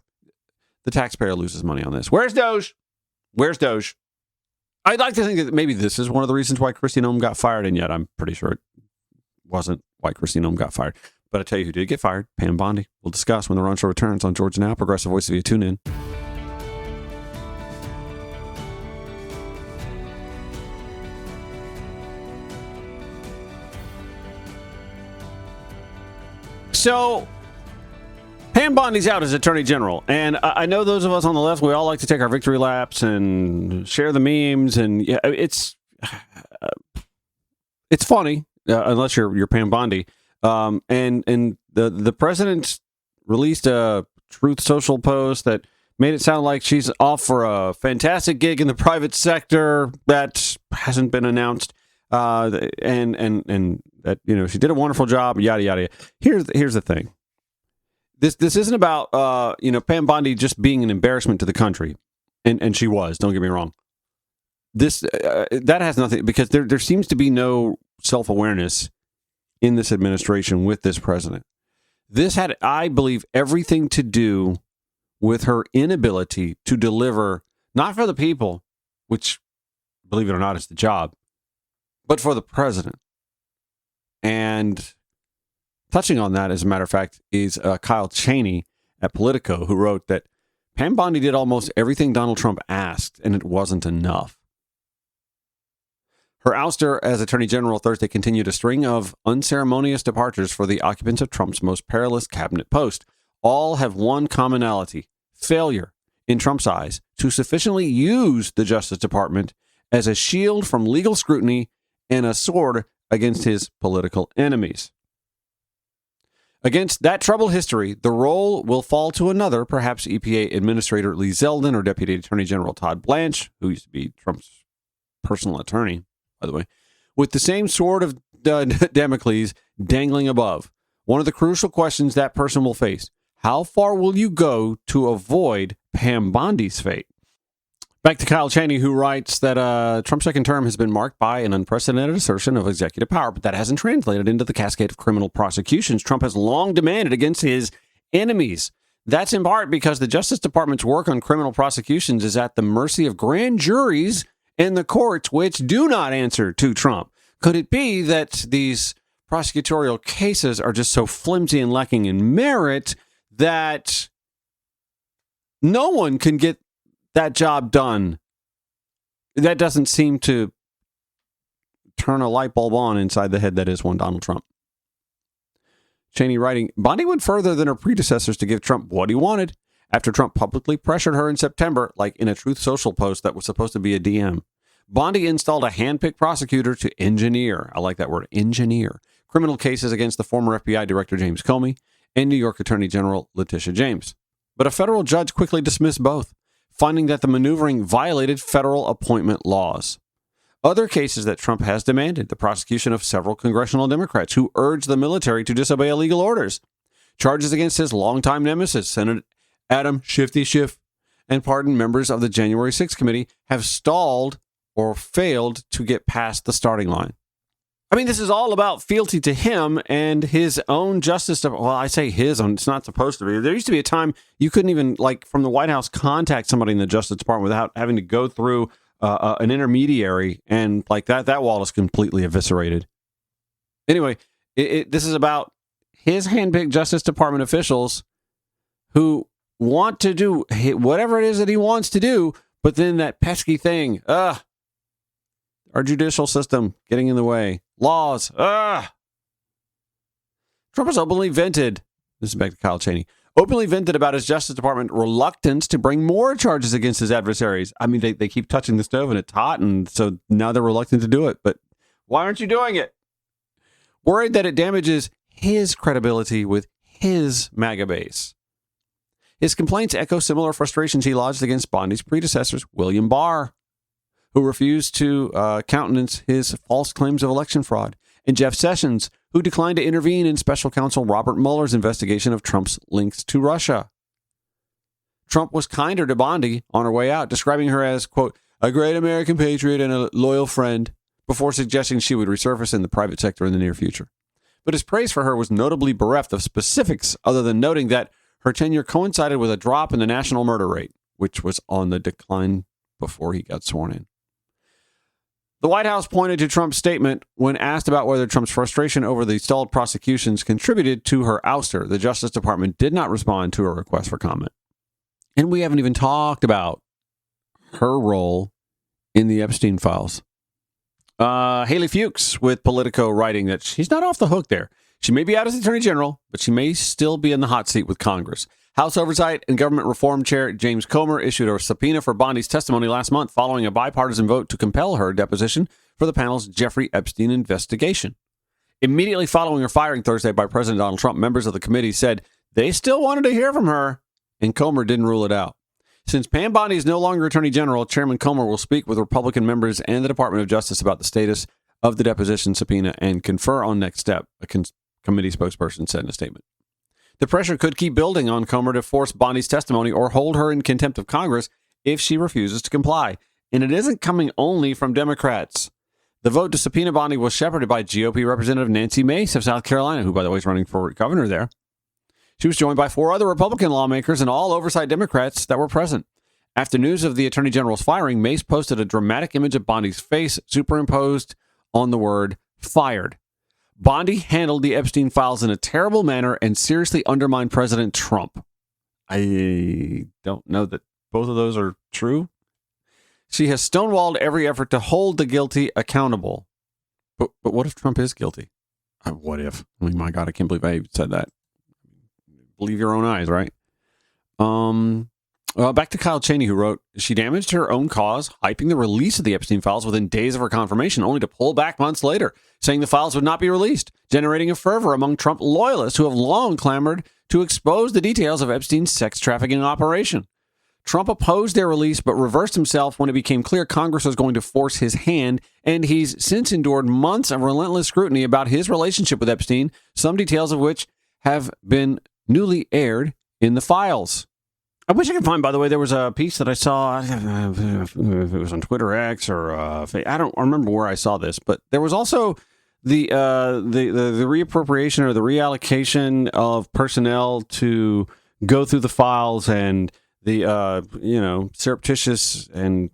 taxpayer loses money on this. Where's Doge? Where's Doge? I'd like to think that maybe this is one of the reasons why Kristi Noem got fired, and yet I'm pretty sure it wasn't why Kristi Noem got fired. But I tell you who did get fired, Pam Bondi. We'll discuss when the Ron Show returns on Georgia Now, Progressive Voice of you. Tune in. So, Pam Bondi's out as Attorney General, and I know those of us on the left, we all like to take our victory laps and share the memes, and yeah, it's funny unless you're Pam Bondi. And the president released a Truth Social post that made it sound like she's off for a fantastic gig in the private sector that hasn't been announced. And that, she did a wonderful job, yada, yada. Here's the thing. This isn't about, Pam Bondi just being an embarrassment to the country. And she was, don't get me wrong. That has nothing, because there seems to be no self-awareness in this administration with this president. This had, I believe, everything to do with her inability to deliver, not for the people, which, believe it or not, is the job, but for the president. And touching on that, as a matter of fact, is Kyle Cheney at Politico, who wrote that Pam Bondi did almost everything Donald Trump asked, and it wasn't enough. Her ouster as Attorney General Thursday continued a string of unceremonious departures for the occupants of Trump's most perilous cabinet post. All have one commonality: failure, in Trump's eyes, to sufficiently use the Justice Department as a shield from legal scrutiny and a sword against his political enemies. Against that troubled history, the role will fall to another, perhaps EPA Administrator Lee Zeldin or Deputy Attorney General Todd Blanche, who used to be Trump's personal attorney, by the way, with the same sword of Damocles dangling above. One of the crucial questions that person will face: how far will you go to avoid Pam Bondi's fate? Back to Kyle Cheney, who writes that Trump's second term has been marked by an unprecedented assertion of executive power, but that hasn't translated into the cascade of criminal prosecutions Trump has long demanded against his enemies. That's in part because the Justice Department's work on criminal prosecutions is at the mercy of grand juries and the courts, which do not answer to Trump. Could it be that these prosecutorial cases are just so flimsy and lacking in merit that no one can get that job done? That doesn't seem to turn a light bulb on inside the head that is one Donald Trump. Cheney writing, Bondi went further than her predecessors to give Trump what he wanted. After Trump publicly pressured her in September, like in a Truth Social post that was supposed to be a DM, Bondi installed a hand-picked prosecutor to engineer, I like that word, engineer, criminal cases against the former FBI Director James Comey and New York Attorney General Letitia James. But a federal judge quickly dismissed both, finding that the maneuvering violated federal appointment laws. Other cases that Trump has demanded: the prosecution of several congressional Democrats who urged the military to disobey illegal orders, Charges against his longtime nemesis, Senator Adam Shifty Schiff, and pardoned members of the January 6th committee have stalled or failed to get past the starting line. I mean, this is all about fealty to him and his own justice. Well, I say his own. It's not supposed to be. There used to be a time you couldn't even, like, from the White House, contact somebody in the Justice Department without having to go through an intermediary, and like that wall is completely eviscerated. Anyway, this is about his handpicked Justice Department officials who want to do whatever it is that he wants to do, but then that pesky thing, our judicial system getting in the way. Laws. Trump has openly vented. This is back to Kyle Cheney. Openly vented about his Justice Department reluctance to bring more charges against his adversaries. I mean, they keep touching the stove and it's hot, and so now they're reluctant to do it. But why aren't you doing it? Worried that it damages his credibility with his MAGA base. His complaints echo similar frustrations he lodged against Bondi's predecessors, William Barr, who refused to countenance his false claims of election fraud, and Jeff Sessions, who declined to intervene in special counsel Robert Mueller's investigation of Trump's links to Russia. Trump was kinder to Bondi on her way out, describing her as, quote, a great American patriot and a loyal friend, before suggesting she would resurface in the private sector in the near future. But his praise for her was notably bereft of specifics, other than noting that her tenure coincided with a drop in the national murder rate, which was on the decline before he got sworn in. The White House pointed to Trump's statement when asked about whether Trump's frustration over the stalled prosecutions contributed to her ouster. The Justice Department did not respond to a request for comment. And we haven't even talked about her role in the Epstein files. Haley Fuchs with Politico writing that she's not off the hook there. She may be out as Attorney General, but she may still be in the hot seat with Congress. House Oversight and Government Reform Chair James Comer issued a subpoena for Bondi's testimony last month following a bipartisan vote to compel her deposition for the panel's Jeffrey Epstein investigation. Immediately following her firing Thursday by President Donald Trump, members of the committee said they still wanted to hear from her, and Comer didn't rule it out. Since Pam Bondi is no longer Attorney General, Chairman Comer will speak with Republican members and the Department of Justice about the status of the deposition subpoena and confer on next step, a committee spokesperson said in a statement. The pressure could keep building on Comer to force Bondi's testimony or hold her in contempt of Congress if she refuses to comply. And it isn't coming only from Democrats. The vote to subpoena Bondi was shepherded by GOP Representative Nancy Mace of South Carolina, who, by the way, is running for governor there. She was joined by 4 other Republican lawmakers and all oversight Democrats that were present. After news of the Attorney General's firing, Mace posted a dramatic image of Bondi's face superimposed on the word fired. Bondi handled the Epstein files in a terrible manner and seriously undermined President Trump. I don't know that both of those are true. She has stonewalled every effort to hold the guilty accountable. But what if Trump is guilty? What if? I mean, my God, I can't believe I said that. Believe your own eyes, right? Back to Kyle Cheney, who wrote, she damaged her own cause, hyping the release of the Epstein files within days of her confirmation, only to pull back months later, saying the files would not be released, generating a fervor among Trump loyalists who have long clamored to expose the details of Epstein's sex trafficking operation. Trump opposed their release, but reversed himself when it became clear Congress was going to force his hand, and he's since endured months of relentless scrutiny about his relationship with Epstein, some details of which have been newly aired in the files. I wish I could find, by the way, there was a piece that I saw, I don't know if it was on Twitter X or I don't remember where I saw this, but there was also the reappropriation or the reallocation of personnel to go through the files and the, surreptitious and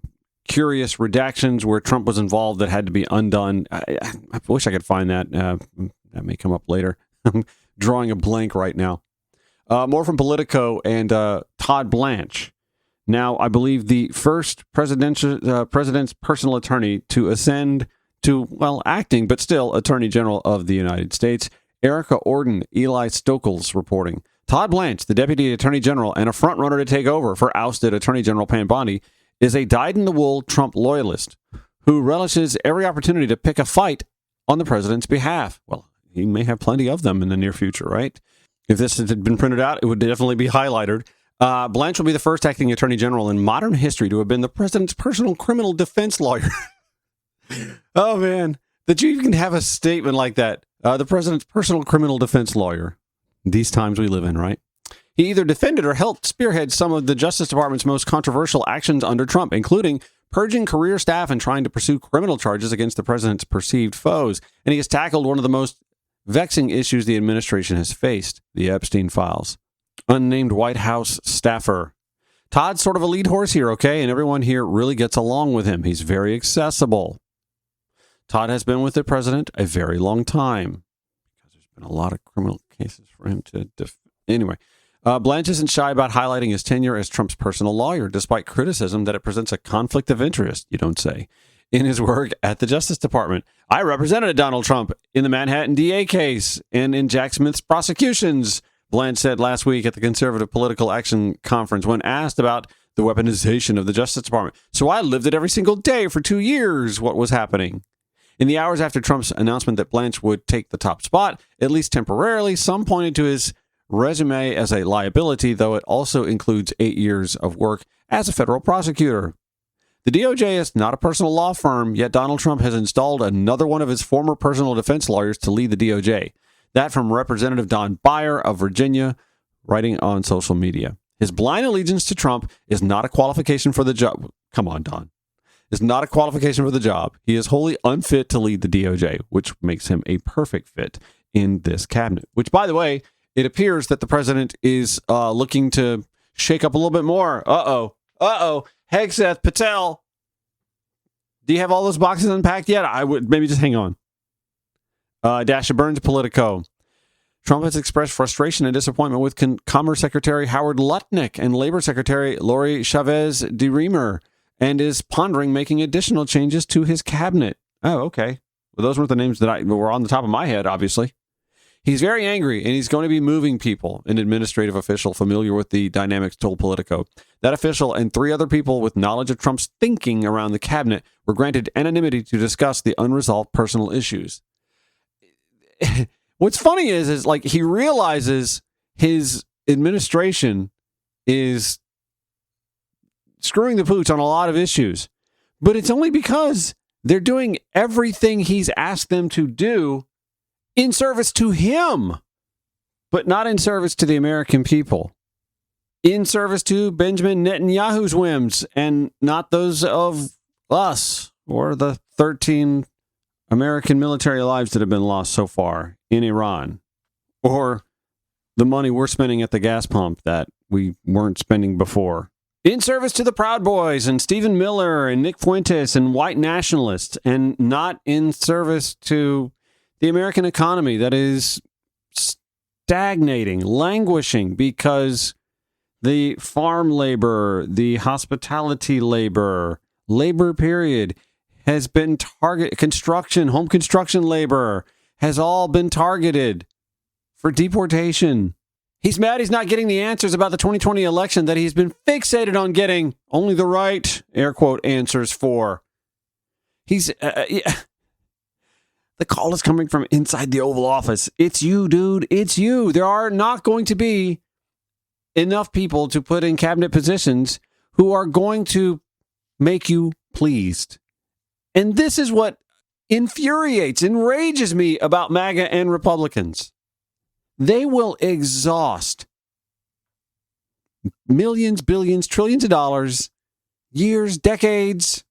curious redactions where Trump was involved that had to be undone. I wish I could find that. That may come up later. I'm drawing a blank right now. More from Politico and Todd Blanche. Now, I believe the first president's personal attorney to ascend to, well, acting, but still Attorney General of the United States. Erica Orden, Eli Stokel's reporting. Todd Blanche, the Deputy Attorney General and a frontrunner to take over for ousted Attorney General Pam Bondi, is a dyed-in-the-wool Trump loyalist who relishes every opportunity to pick a fight on the president's behalf. Well, he may have plenty of them in the near future, right? If this had been printed out, it would definitely be highlighted. Blanche will be the first acting Attorney General in modern history to have been the president's personal criminal defense lawyer. Oh, man. That you even have a statement like that. The president's personal criminal defense lawyer. These times we live in, right? He either defended or helped spearhead some of the Justice Department's most controversial actions under Trump, including purging career staff and trying to pursue criminal charges against the president's perceived foes. And he has tackled one of the most vexing issues the administration has faced, the Epstein files. Unnamed White House staffer. Todd's sort of a lead horse here, okay? And everyone here really gets along with him. He's very accessible. Todd has been with the president a very long time because there's been a lot of criminal cases for him to Anyway, Blanche isn't shy about highlighting his tenure as Trump's personal lawyer, despite criticism that it presents a conflict of interest, you don't say, in his work at the Justice Department. I represented Donald Trump in the Manhattan DA case and in Jack Smith's prosecutions, Blanche said last week at the Conservative Political Action Conference when asked about the weaponization of the Justice Department. So I lived it every single day for 2 years, what was happening. In the hours after Trump's announcement that Blanche would take the top spot, at least temporarily, some pointed to his resume as a liability, though it also includes 8 years of work as a federal prosecutor. The DOJ is not a personal law firm, yet Donald Trump has installed another one of his former personal defense lawyers to lead the DOJ. That from Representative Don Beyer of Virginia, writing on social media. His blind allegiance to Trump is not a qualification for the job. Come on, Don. Is not a qualification for the job. He is wholly unfit to lead the DOJ, which makes him a perfect fit in this cabinet. Which, by the way, it appears that the president is looking to shake up a little bit more. Hegseth Patel. Do you have all those boxes unpacked yet? I would maybe just hang on. Dasha Burns, Politico. Trump has expressed frustration and disappointment with Commerce Secretary Howard Lutnick and Labor Secretary Lori Chavez DeRemer, and is pondering making additional changes to his cabinet. Oh, okay. Well, those weren't the names that were on the top of my head, obviously. He's very angry, and he's going to be moving people. An administrative official familiar with the dynamics told Politico. That official and 3 other people with knowledge of Trump's thinking around the cabinet were granted anonymity to discuss the unresolved personal issues. What's funny is like he realizes his administration is screwing the pooch on a lot of issues, but it's only because they're doing everything he's asked them to do in service to him, but not in service to the American people, in service to Benjamin Netanyahu's whims and not those of us or the 13 American military lives that have been lost so far in Iran, or the money we're spending at the gas pump that we weren't spending before. In service to the Proud Boys and Stephen Miller and Nick Fuentes and white nationalists, and not in service to the American economy that is stagnating, languishing, because the farm labor, the hospitality labor period has been construction, home construction labor has all been targeted for deportation. He's mad he's not getting the answers about the 2020 election that he's been fixated on getting only the right, air quote, answers for. The call is coming from inside the Oval Office. It's you, dude. It's you. There are not going to be enough people to put in cabinet positions who are going to make you pleased. And this is what enrages me about MAGA and Republicans. They will exhaust millions, billions, trillions of dollars, years, decades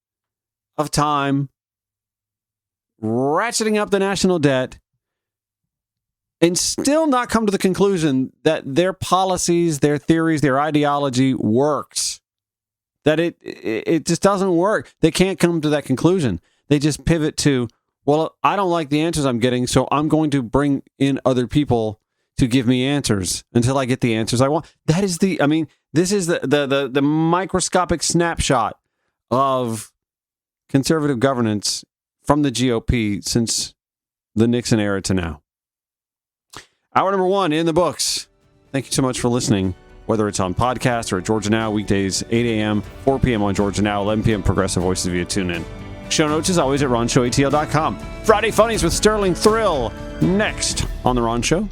of time, ratcheting up the national debt, and still not come to the conclusion that their policies, their theories, their ideology works. That it just doesn't work. They can't come to that conclusion. They just pivot to, well, I don't like the answers I'm getting, so I'm going to bring in other people to give me answers until I get the answers I want. That is this is the microscopic snapshot of conservative governance from the GOP since the Nixon era to now. Hour number 1 in the books. Thank you so much for listening, whether it's on podcast or at Georgia Now, weekdays, 8 a.m., 4 p.m. on Georgia Now, 11 p.m. Progressive Voices via TuneIn. Show notes, as always, at ronshowatl.com. Friday Funnies with Sterling Thrill next on The Ron Show.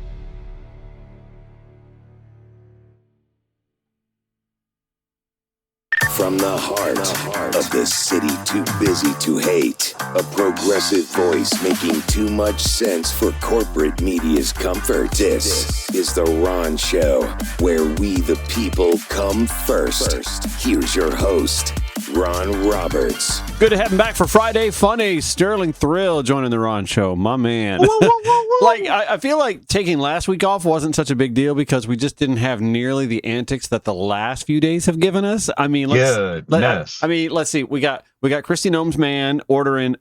From the heart of the city too busy to hate, a progressive voice making too much sense for corporate media's comfort. This is The Ron Show, where we the people come first. Here's your host, Ron Roberts. Good to have him back for Friday Funnies. Sterling Thrill joining The Ron Show. My man. I feel like taking last week off wasn't such a big deal because we just didn't have nearly the antics that the last few days have given us. I mean, let's see. We got Kristi Noem's man ordering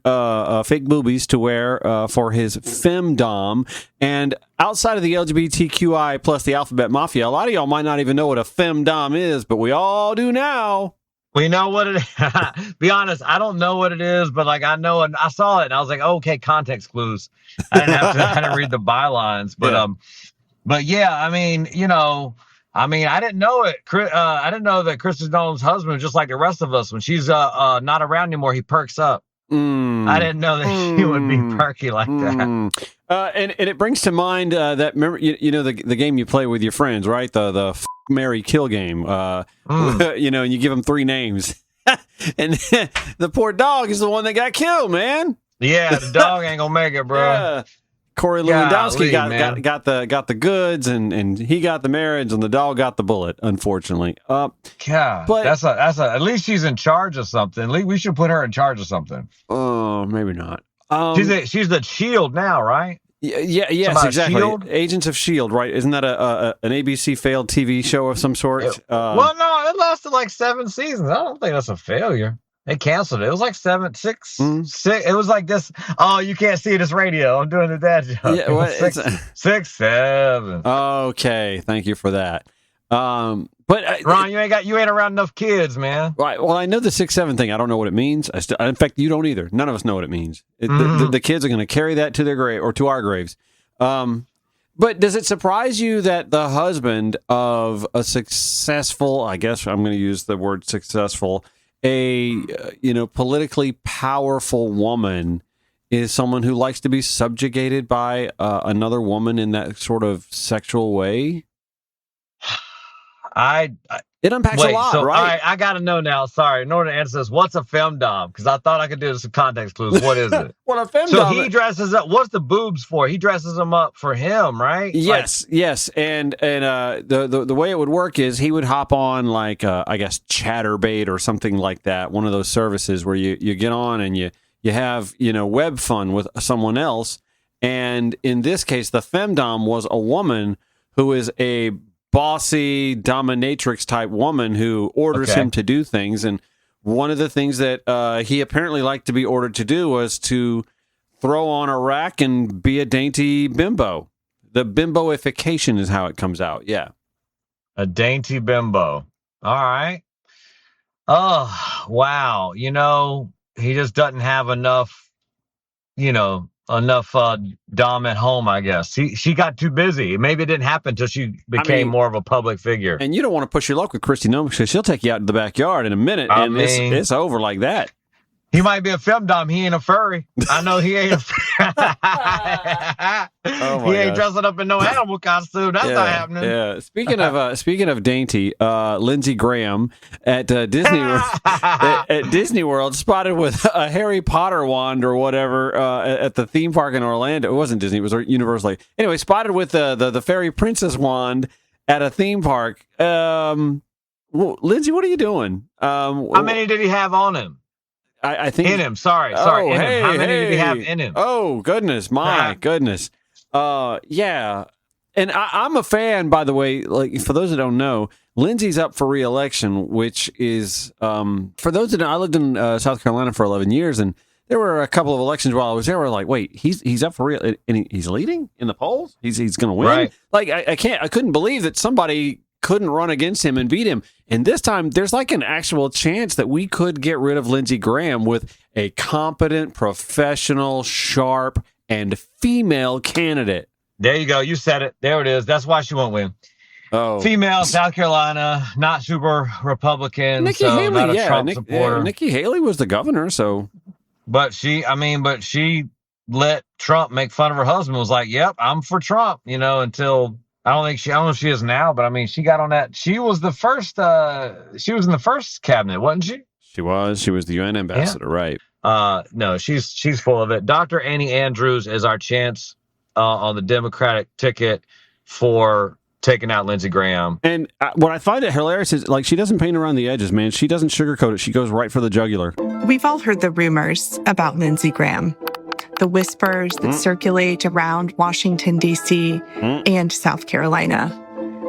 fake boobies to wear for his femdom. And outside of the LGBTQI plus the alphabet mafia, a lot of y'all might not even know what a femdom is, but we all do now. We know what it is. Be honest, I don't know what it is, but like I know, and I saw it, and I was like, oh, okay, context clues. I didn't read the bylines, but yeah, I mean, I didn't know it. I didn't know that Kristi Noem's husband, just like the rest of us, when she's not around anymore, he perks up. I didn't know that she would be perky like that. And it brings to mind that remember the game you play with your friends, right? The Marry Kill game. And you give them 3 names, and the poor dog is the one that got killed, man. Yeah, the dog ain't gonna make it, bro. Yeah. Corey Lewandowski got the goods, and he got the marriage, and the dog got the bullet. Unfortunately, but that's at least she's in charge of something. At least we should put her in charge of something. Oh, maybe not. She's the Shield now, right? Yes, exactly. Shield? Agents of S.H.I.E.L.D., right? Isn't that an ABC failed TV show of some sort? Well, no, it lasted like 7 seasons. I don't think that's a failure. They canceled it. It was like 6. It was like this. Oh, you can't see this radio. I'm doing the dad joke. Yeah, what, 6, 7. Okay, thank you for that. But Ron, you ain't around enough kids, man. Right. Well, I know the 6, 7 thing. I don't know what it means. In fact, you don't either. None of us know what it means. The kids are going to carry that to their grave or to our graves. But does it surprise you that the husband of a successful, I guess I'm going to use the word successful, politically powerful woman is someone who likes to be subjugated by another woman in that sort of sexual way? It unpacks a lot, right? All right, I got to know now. Sorry, in order to answer this, what's a femdom? Because I thought I could do some context clues. What is it? Well, a femdom. So he dresses up. What's the boobs for? He dresses them up for him, right? Yes. And the way it would work is he would hop on like I guess Chatterbait or something like that, one of those services where you get on and you have web fun with someone else. And in this case, the femdom was a woman who is a bossy dominatrix type woman who orders him to do things. And one of the things that he apparently liked to be ordered to do was to throw on a rack and be a dainty bimbo. The bimboification is how it comes out. Yeah. A dainty bimbo. All right. Oh, wow. He just doesn't have enough, dom at home, I guess. She got too busy. Maybe it didn't happen until she became more of a public figure. And you don't want to push your luck with Kristi Noem because she'll take you out to the backyard in a minute, it's over like that. He might be a femdom. He ain't a furry. I know he ain't he ain't dressing up in no animal costume. That's not happening. Yeah. Speaking of dainty, Lindsey Graham at Disney at Disney World spotted with a Harry Potter wand or whatever at the theme park in Orlando. It wasn't Disney. It was Universal. Anyway, spotted with the fairy princess wand at a theme park. Lindsey, what are you doing? How many did he have on him? I think in him. Sorry. In him. How many did he have in him? Oh goodness, goodness. Yeah. And I'm a fan, by the way. Like for those that don't know, Lindsey's up for re-election, which is for those that I lived in South Carolina for 11 years, and there were a couple of elections while I was there. Where like, wait, he's up for real, and he's leading in the polls. He's going to win. Right. Like I couldn't believe that somebody couldn't run against him and beat him. And this time, there's like an actual chance that we could get rid of Lindsey Graham with a competent, professional, sharp, and female candidate. There you go. You said it. There it is. That's why she won't win. Oh, female, South Carolina, not super Republican. Nikki Haley, not a Trump supporter. Nikki Haley was the governor, so. But she let Trump make fun of her husband. Was like, "Yep, I'm for Trump," until. I don't know if she is now, but I mean, she got on that. She was the first. She was in the first cabinet, wasn't she? She was the UN ambassador, right? No, she's full of it. Dr. Annie Andrews is our chance on the Democratic ticket for taking out Lindsey Graham. And what I find it hilarious is, like, she doesn't paint around the edges, man. She doesn't sugarcoat it. She goes right for the jugular. We've all heard the rumors about Lindsey Graham, the whispers that circulate around Washington, D.C. and South Carolina.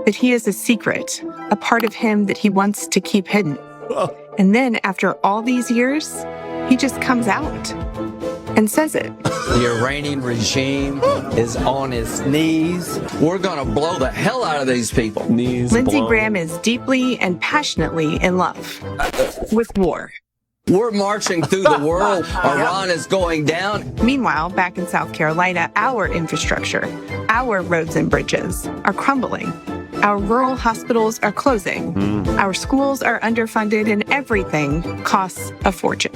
That he is a secret, a part of him that he wants to keep hidden. And then, after all these years, he just comes out and says it. The Iranian regime is on its knees. We're going to blow the hell out of these people. Lindsey Graham is deeply and passionately in love with war. We're marching through the world. Iran is going down. Meanwhile, back in South Carolina, our infrastructure, our roads and bridges are crumbling. Our rural hospitals are closing. Our schools are underfunded, and everything costs a fortune.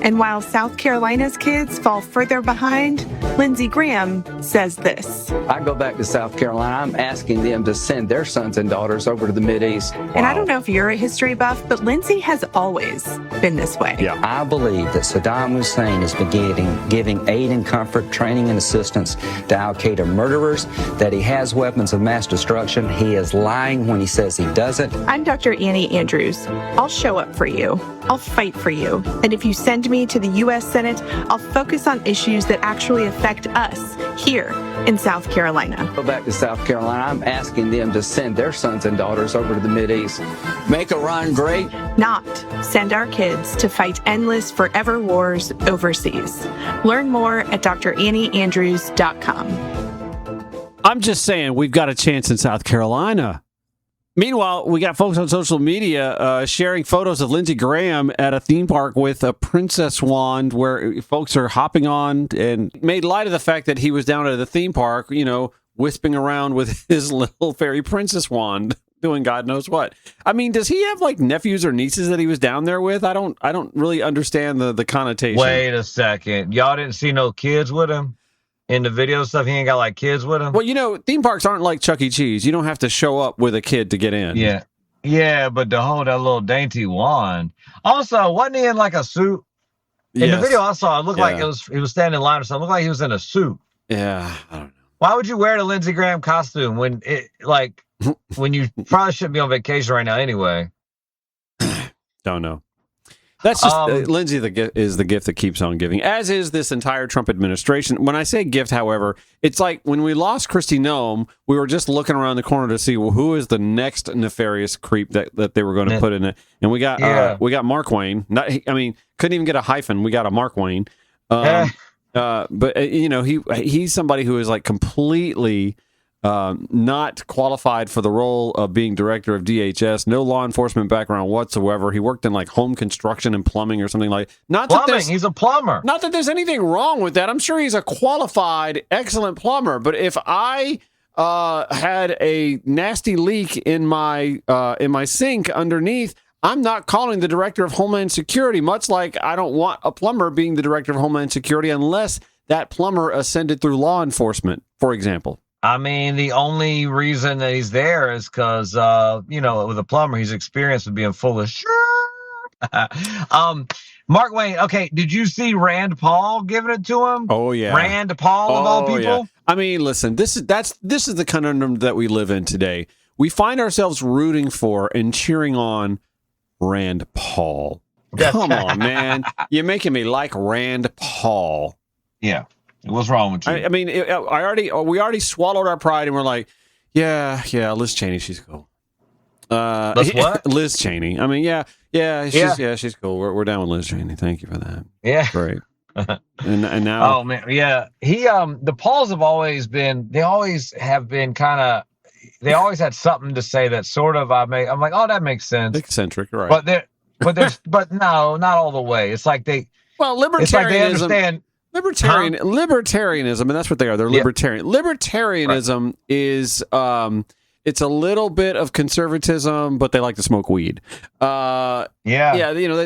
And while South Carolina's kids fall further behind, Lindsey Graham says this. I go back to South Carolina. I'm asking them to send their sons and daughters over to the Mideast. And I don't know if you're a history buff, but Lindsey has always been this way. Yeah. I believe that Saddam Hussein is giving aid and comfort, training and assistance to al-Qaeda murderers, that he has weapons of mass destruction. He is lying when he says he doesn't. I'm Dr. Annie Andrews. I'll show up for you. I'll fight for you. And if you send me to the U.S. Senate, I'll focus on issues that actually affect us here in South Carolina. Go back to South Carolina. I'm asking them to send their sons and daughters over to the Mideast. Make Iran great. Not send our kids to fight endless forever wars overseas. Learn more at DrAnnieAndrews.com. I'm just saying, we've got a chance in South Carolina. Meanwhile, we got folks on social media sharing photos of Lindsey Graham at a theme park with a princess wand, where folks are hopping on and made light of the fact that he was down at the theme park, you know, wisping around with his little fairy princess wand, doing God knows what. I mean, does he have like nephews or nieces that he was down there with? I don't really understand the connotation. Wait a second. Y'all didn't see no kids with him? In the video stuff, he ain't got like kids with him? Well, you know, theme parks aren't like Chuck E. Cheese. You don't have to show up with a kid to get in. Yeah. Yeah, but to hold that little dainty wand. Also, wasn't he in like a suit? In the video I saw, it looked like he was standing in line or something. It looked like he was in a suit. Yeah, I don't know. Why would you wear the Lindsey Graham costume when when you probably shouldn't be on vacation right now anyway? Don't know. That's just Lindsey is the gift that keeps on giving, as is this entire Trump administration. When I say gift, however, it's like when we lost Kristi Noem, we were just looking around the corner to see, well, who is the next nefarious creep that they were going to put in it. And we got Mark Wayne. Couldn't even get a hyphen. We got a Mark Wayne. But you know, he's somebody who is like completely not qualified for the role of being director of DHS, no law enforcement background whatsoever. He worked in like home construction and plumbing or something like that. Plumbing, he's a plumber. Not that there's anything wrong with that. I'm sure he's a qualified, excellent plumber. But if I had a nasty leak in my sink underneath, I'm not calling the director of Homeland Security, much like I don't want a plumber being the director of Homeland Security unless that plumber ascended through law enforcement, for example. I mean, the only reason that he's there is because, you know, with a plumber, he's experienced with being full of shit. Mark Wayne, okay, did you see Rand Paul giving it to him? Oh, yeah. Rand Paul, of all people? Yeah. I mean, listen, this is the conundrum that we live in today. We find ourselves rooting for and cheering on Rand Paul. Come on, man. You're making me like Rand Paul. Yeah. What's wrong with you? I mean, we already swallowed our pride and we're like, yeah, Liz Cheney, she's cool. What? Liz Cheney. I mean, she's cool. We're down with Liz Cheney. Thank you for that. Yeah, great. and now, oh man, yeah. The Pauls have always been. They always have been kind of. They always had something to say that sort of. I'm like, oh, that makes sense. Eccentric, right? But no, not all the way. It's like they. Well, libertarianism. It's like they understand. Libertarianism, and that's what they are. They're libertarian. Libertarianism is it's a little bit of conservatism, but they like to smoke weed. You know,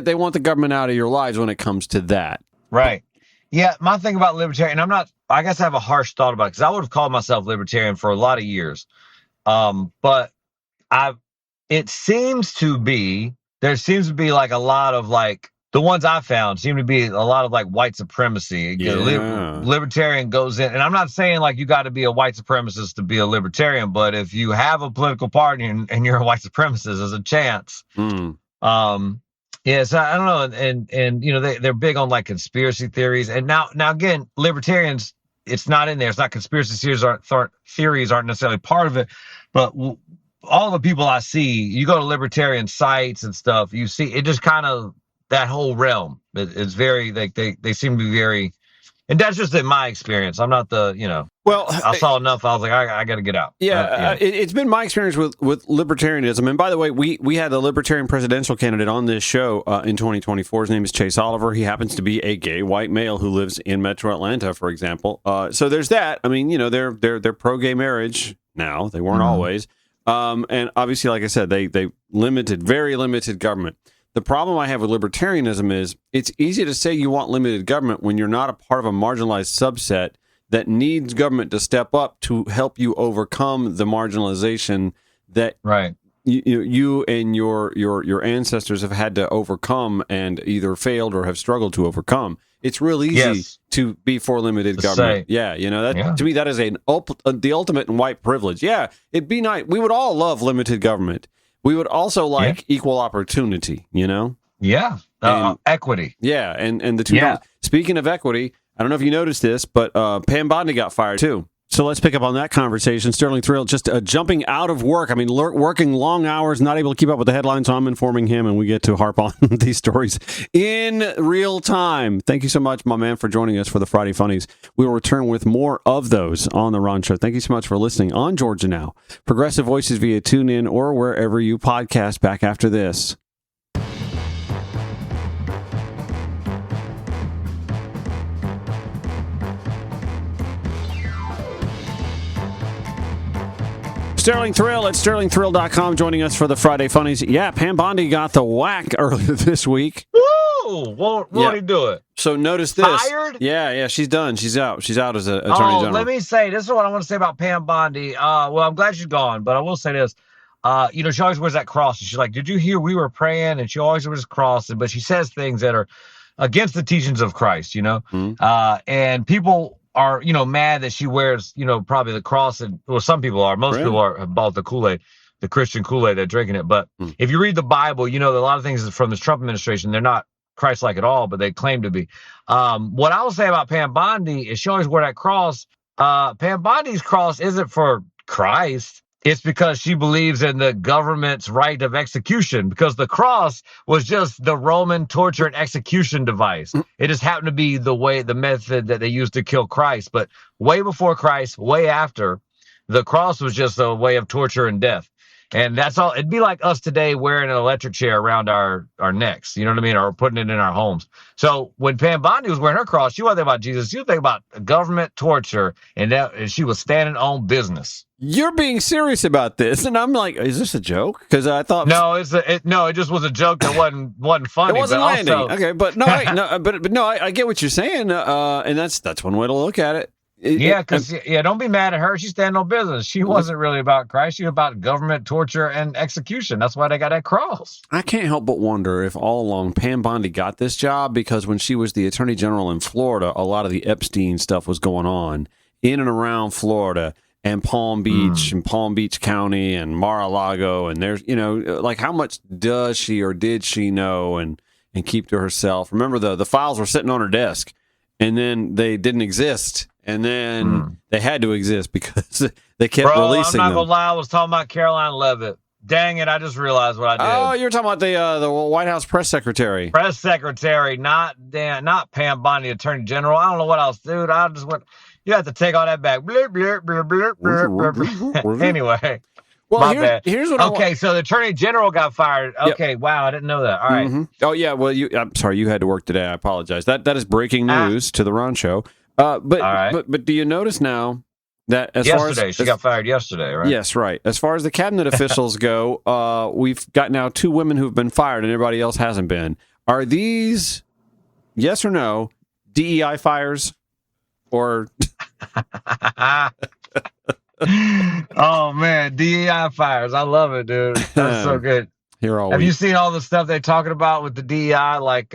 they want the government out of your lives when it comes to that. Right. Yeah, my thing about libertarian, I guess I have a harsh thought about it, because I would have called myself libertarian for a lot of years. But it seems to be there seems to be like a lot of like the ones I found seem to be a lot of like white supremacy. Yeah. Libertarian goes in, and I'm not saying like you got to be a white supremacist to be a libertarian, but if you have a political party and you're a white supremacist, there's a chance. Yeah, so I don't know, and you know they're big on like conspiracy theories, and now again, libertarians, it's not in there. It's not conspiracy theories aren't necessarily part of it, but all the people I see, you go to libertarian sites and stuff, you see it just kind of that whole realm. It's very like they seem to be very, and that's just in my experience. I'm not the Well, I saw enough. I was like, I got to get out. Yeah, it's been my experience with libertarianism. And by the way, we had the libertarian presidential candidate on this show in 2024. His name is Chase Oliver. He happens to be a gay white male who lives in Metro Atlanta, for example. So there's that. I mean, they're pro-gay marriage now. They weren't always. And obviously, like I said, they very limited government. The problem I have with libertarianism is it's easy to say you want limited government when you're not a part of a marginalized subset that needs government to step up to help you overcome the marginalization that you and your ancestors have had to overcome and either failed or have struggled to overcome. It's real easy to be for limited government. To me, that is the ultimate in white privilege. Yeah, it'd be nice. We would all love limited government. We would also like equal opportunity, equity. Yeah, and the two. Speaking of equity, I don't know if you noticed this, but Pam Bondi got fired too. So let's pick up on that conversation. Sterling Thrill just jumping out of work. I mean, working long hours, not able to keep up with the headlines, so I'm informing him, and we get to harp on these stories in real time. Thank you so much, my man, for joining us for the Friday Funnies. We will return with more of those on The Ron Show. Thank you so much for listening on Georgia Now. Progressive Voices via TuneIn or wherever you podcast. Back after this. Sterling Thrill at sterlingthrill.com joining us for the Friday Funnies. Yeah, Pam Bondi got the whack earlier this week. Woo! Won't he do it? So notice this. Fired? Yeah, she's done. She's out. She's out as an attorney general. Let me say, this is what I want to say about Pam Bondi. Well, I'm glad she's gone, but I will say this. She always wears that cross. And she's like, did you hear we were praying? And she always wears a cross. But she says things that are against the teachings of Christ, and people are, mad that she wears, probably the cross. And well, some people are. Most people have bought the Kool-Aid, the Christian Kool-Aid, they're drinking it. But if you read the Bible, a lot of things from this Trump administration, they're not Christ-like at all, but they claim to be. What I will say about Pam Bondi is she always wore that cross. Pam Bondi's cross isn't for Christ. It's because she believes in the government's right of execution, because the cross was just the Roman torture and execution device. It just happened to be the method that they used to kill Christ. But way before Christ, way after, the cross was just a way of torture and death. And that's all. It'd be like us today wearing an electric chair around our necks, you know what I mean? Or putting it in our homes. So when Pam Bondi was wearing her cross, she wasn't thinking about Jesus. She was thinking about government torture, and she was standing on business. You're being serious about this, and I'm like, is this a joke? Because I thought it just was a joke that wasn't funny. It wasn't landing. Also... Okay, but I get what you're saying, and that's one way to look at it. Don't be mad at her. She's standing on business. She wasn't really about Christ. She was about government torture and execution. That's why they got that cross. I can't help but wonder if all along Pam Bondi got this job because when she was the attorney general in Florida, a lot of the Epstein stuff was going on in and around Florida and Palm Beach and Palm Beach County and Mar-a-Lago. And there's, like how much does she or did she know and keep to herself? Remember, the files were sitting on her desk and then they didn't exist. And then they had to exist because they kept releasing them. I'm not going to lie. I was talking about Caroline Leavitt. Dang it, I just realized what I did. Oh, you're talking about the White House press secretary. Press secretary, not Pam Bondi, Attorney General. I don't know what else, dude. I just went, you have to take all that back. Blur, blur, blur, blur, blur, blur. Anyway. Well, here's what Okay, so the Attorney General got fired. Okay, wow, I didn't know that. All right. Oh, yeah, well, I'm sorry, you had to work today. I apologize. That is breaking news to the Ron Show. But do you notice now that she got fired yesterday, right? Yes, right. As far as the cabinet officials go, we've got now 2 women who've been fired and everybody else hasn't been. Are these, yes or no, DEI fires or? Oh man, DEI fires! I love it, dude. That's so good. Here all Have week. you seen all the stuff they're talking about with the DEI? Like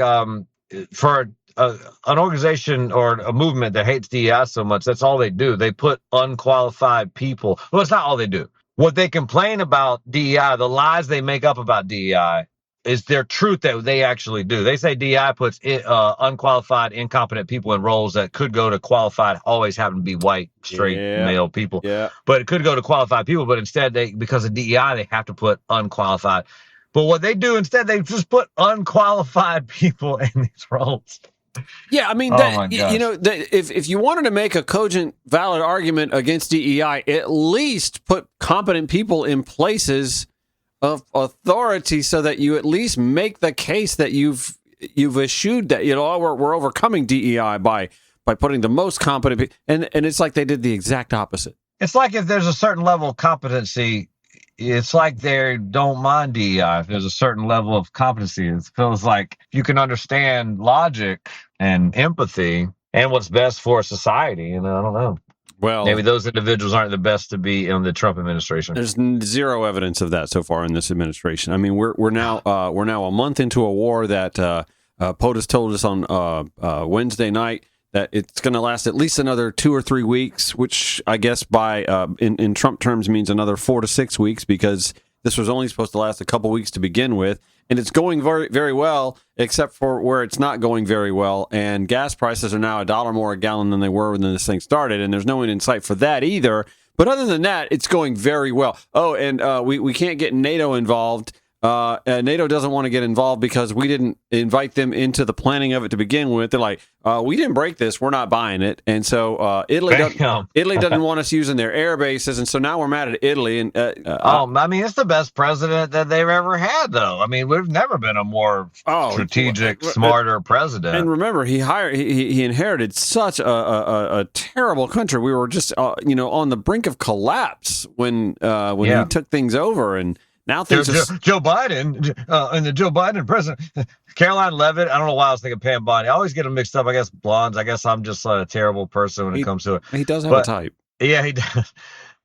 for an organization or a movement that hates DEI so much, that's all they do. They put unqualified people. Well, it's not all they do. What they complain about DEI, the lies they make up about DEI, is their truth that they actually do. They say DEI puts unqualified, incompetent people in roles that could go to qualified, always happen to be white, straight, male people. Yeah. But it could go to qualified people. But instead, because of DEI, they have to put unqualified. But what they do instead, they just put unqualified people in these roles. Yeah, I mean, if you wanted to make a cogent, valid argument against DEI, at least put competent people in places of authority so that you at least make the case that you've eschewed that, we're overcoming DEI by putting the most competent people. And it's like they did the exact opposite. It's like if there's a certain level of competency, it's like they don't mind DEI. If there's a certain level of competency, it feels like you can understand logic and empathy and what's best for society. I don't know. Well, maybe those individuals aren't the best to be in the Trump administration. There's zero evidence of that so far in this administration. I mean, we're now a month into a war that POTUS told us on Wednesday night that it's going to last at least another 2 or 3 weeks, which I guess by in Trump terms means another 4 to 6 weeks, because this was only supposed to last a couple weeks to begin with. And it's going very, very well, except for where it's not going very well. And gas prices are now $1 more a gallon than they were when this thing started. And there's no end in sight for that either. But other than that, it's going very well. Oh, and we can't get NATO involved. NATO doesn't want to get involved because we didn't invite them into the planning of it to begin with. They're like, we didn't break this. We're not buying it. And so Italy doesn't want us using their air bases. And so now we're mad at Italy. And I mean, it's the best president that they've ever had, though. I mean, we've never been a more strategic, smarter president. And remember, he inherited such a terrible country. We were just on the brink of collapse when he took things over. And now things Joe Biden and the Joe Biden president, Caroline Levitt. I don't know why I was thinking Pam Bondi. I always get them mixed up. I guess blondes. I guess I'm just a terrible person when it comes to it. He does have a type. Yeah, he does.